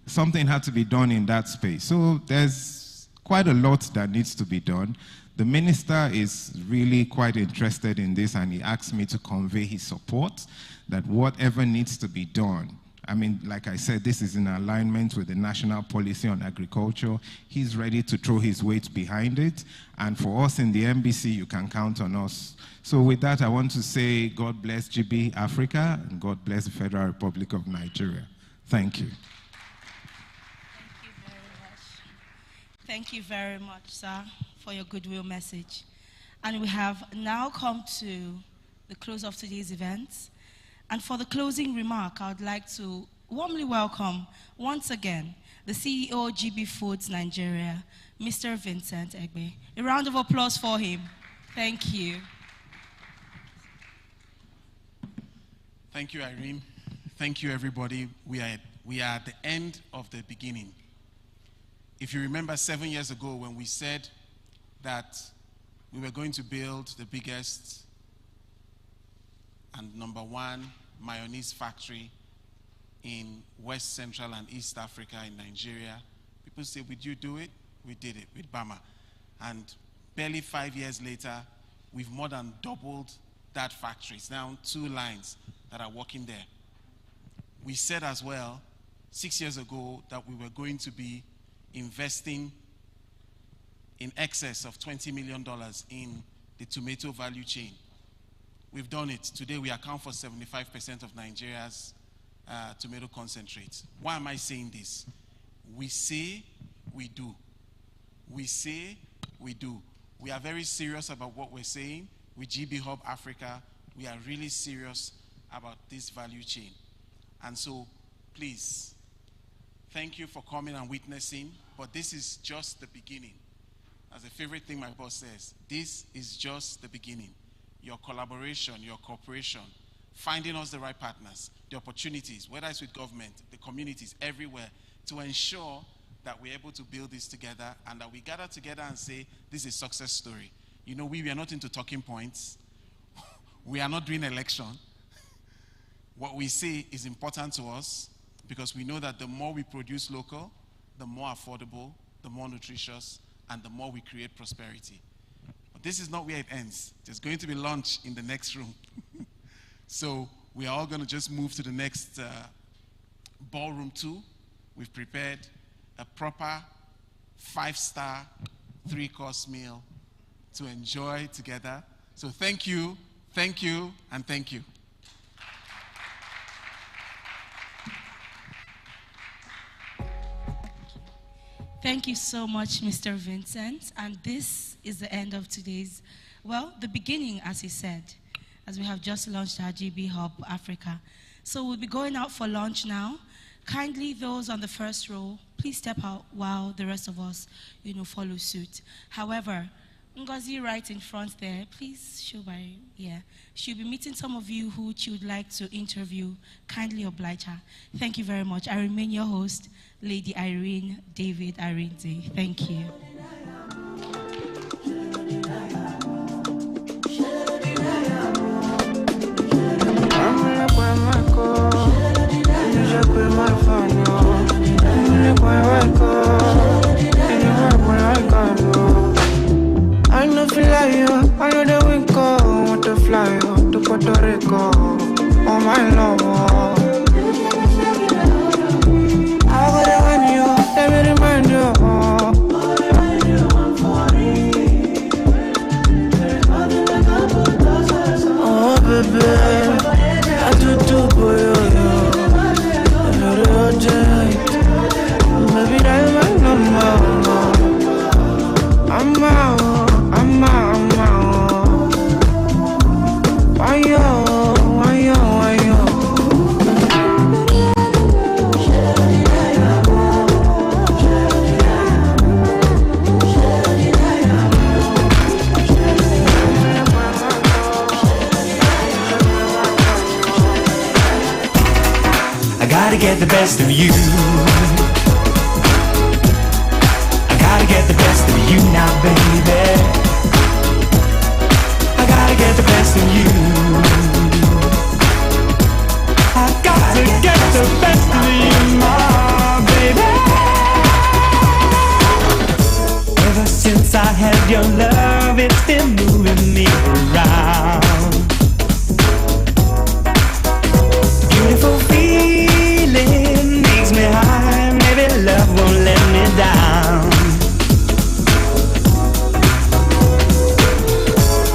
something had to be done in that space. So there's quite a lot that needs to be done. The minister is really quite interested in this, and he asked me to convey his support that whatever needs to be done. I mean, like I said, this is in alignment with the national policy on agriculture. He's ready to throw his weight behind it. And for us in the NBC, you can count on us. So with that, I want to say God bless GBHub Africa and God bless the Federal Republic of Nigeria. Thank you. Thank you very much. Thank you very much, sir, for your goodwill message. And we have now come to the close of today's event. And for the closing remark, I would like to warmly welcome, once again, the CEO of GB Foods Nigeria, Mr. Vincent Egbe. A round of applause for him. Thank you. Thank you, Irene. Thank you, everybody. We are at the end of the beginning. If you remember 7 years ago when we said that we were going to build the biggest and #1 mayonnaise factory in West Central and East Africa in Nigeria, people say, would you do it? We did it with Bama. And barely 5 years later, we've more than doubled that factory. It's now 2 lines that are working there. We said as well 6 years ago that we were going to be investing in excess of $20 million in the tomato value chain. We've done it. Today we account for 75% of Nigeria's tomato concentrates. Why am I saying this? We say, we do. We say, we do. We are very serious about what we're saying. With GBHub Africa, we are really serious about this value chain. And so, please, thank you for coming and witnessing, but this is just the beginning. As a favorite thing my boss says, this is just the beginning. Your collaboration, your cooperation, finding us the right partners, the opportunities, whether it's with government, the communities, everywhere, to ensure that we're able to build this together and that we gather together and say, this is a success story. You know, we are not into talking points. We are not doing election. What we say is important to us because we know that the more we produce local, the more affordable, the more nutritious, and the more we create prosperity. But this is not where it ends. There's going to be lunch in the next room. So we are all going to just move to the next ballroom 2. We've prepared a proper 5-star 3-course meal to enjoy together. So thank you, and thank you. Thank you so much, Mr. Vincent. And this is the end of today's, well, the beginning, as he said, as we have just launched our GBHub Africa. So we'll be going out for lunch now. Kindly, those on the first row, please step out while the rest of us, follow suit. However, Ngozi right in front there, please show by, she'll be meeting some of you who she would like to interview. Kindly oblige her. Thank you very much. I remain your host, Lady Irene David Arinde. Thank you. I know feel like you, I know that we go. Want to fly you to Puerto Rico. Oh my love. I gotta run you, let me remind you. Oh baby, I do for you. Every urgent, baby that's my number. I'm out. Why yo? I gotta get the best of you. I gotta get the best of you now, baby. I gotta get the best of you. I gotta get the best of you, my baby. Ever since I had your love, it's been moving me around. Beautiful feeling makes me high. Maybe love won't let me down.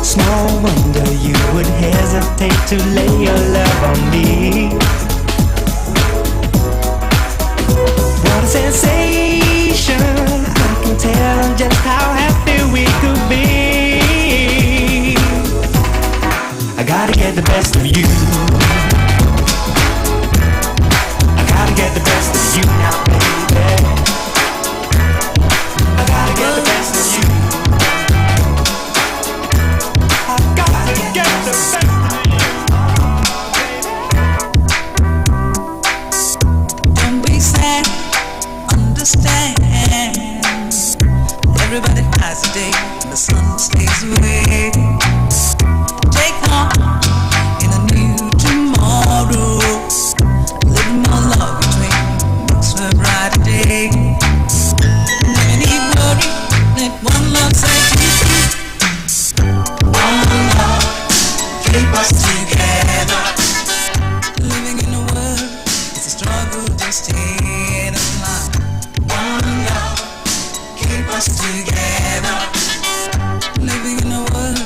Small wonder you would hesitate to lay your love on me. What a sensation, I can tell just how happy we could be. I gotta get the best of you. I gotta get the best of you now, baby. I gotta get the best of you. Don't be sad, understand. Everybody has a day and the sun stays away. Take on in a new tomorrow. Living more love between makes for a brighter day. Never need worry, let one love set you free. One love, keep us together. Living in a world, it's a struggle to stay alive. One love, keep us together. Living in a world.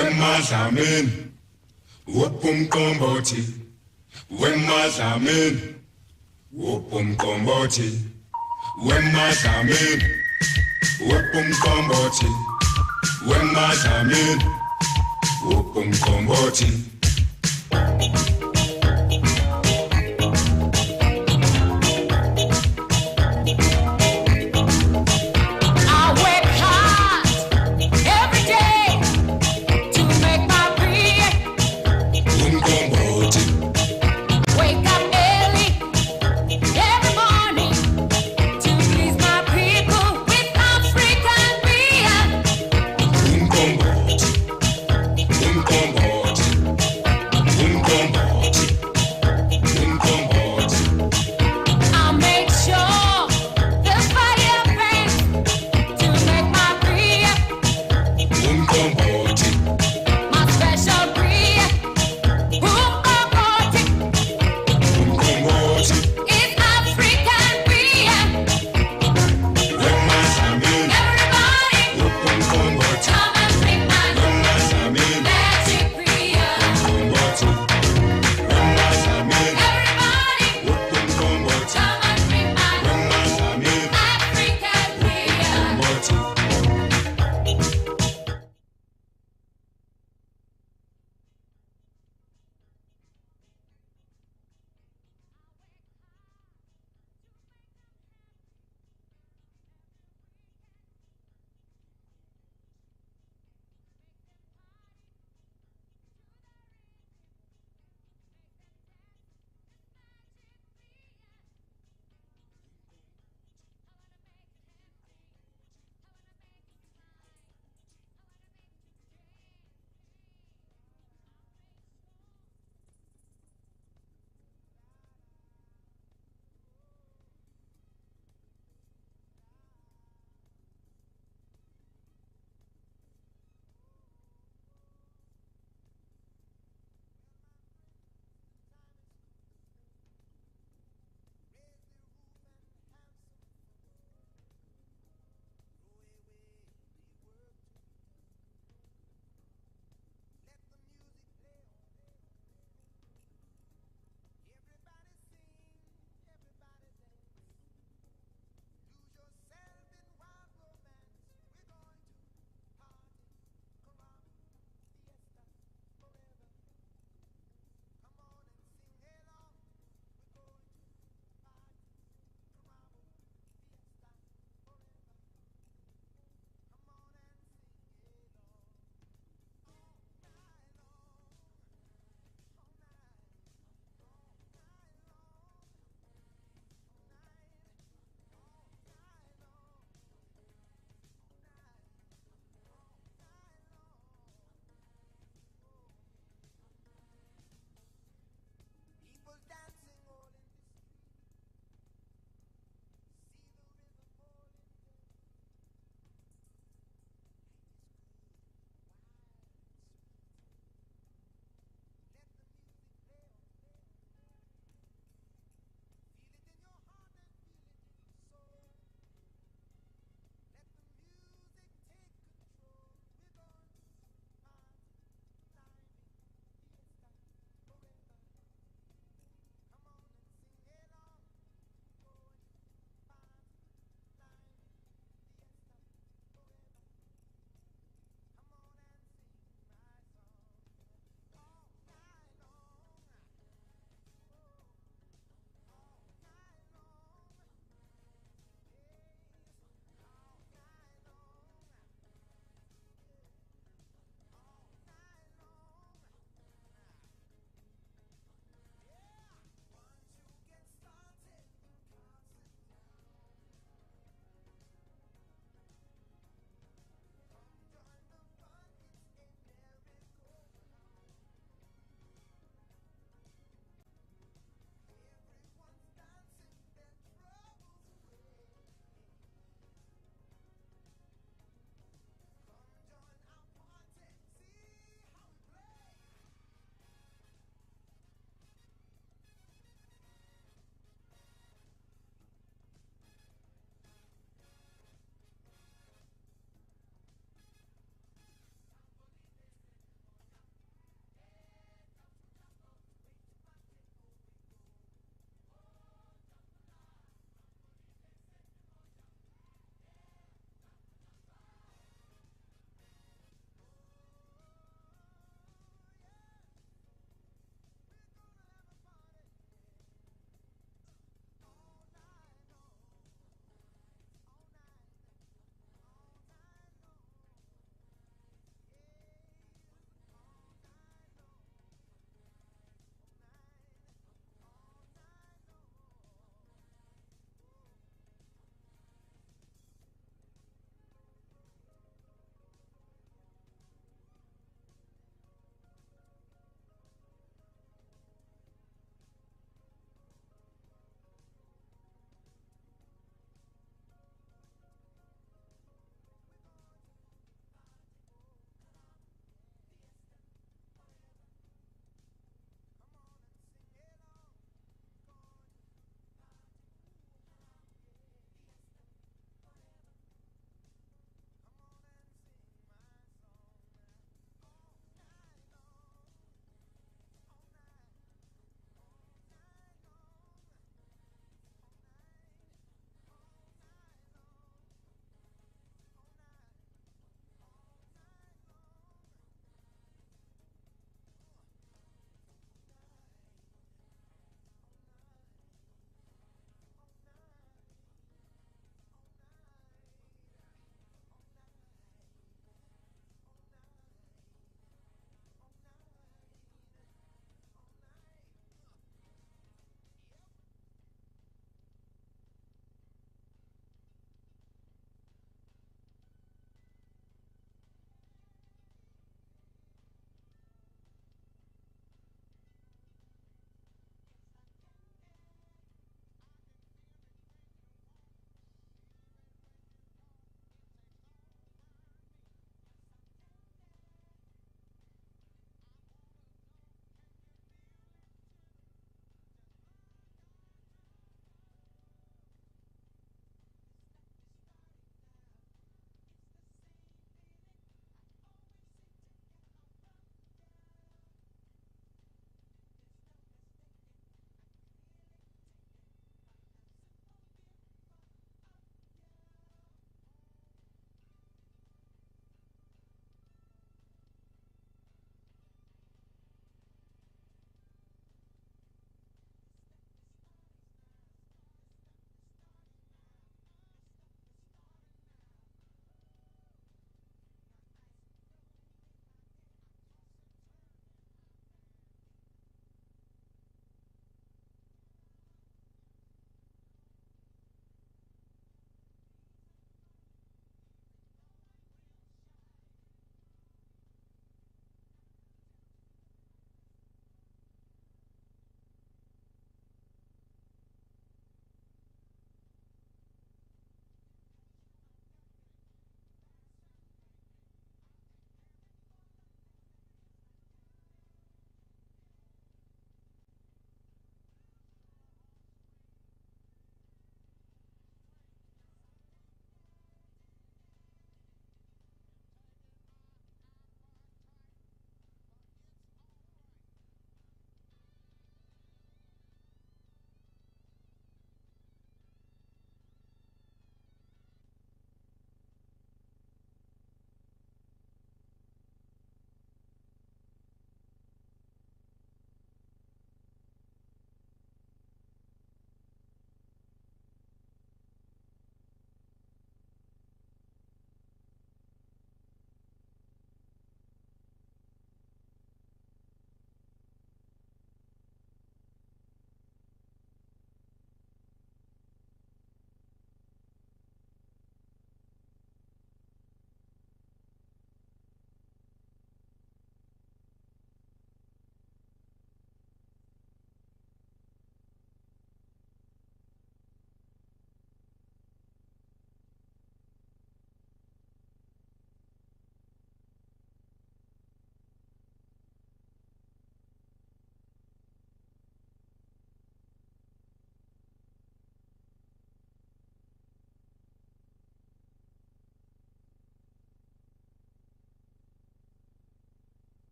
Wemazamin, wopum komboti. Wemazamin, wopum komboti. Wemazamin, wopum komboti. Wemazamin, wopum komboti.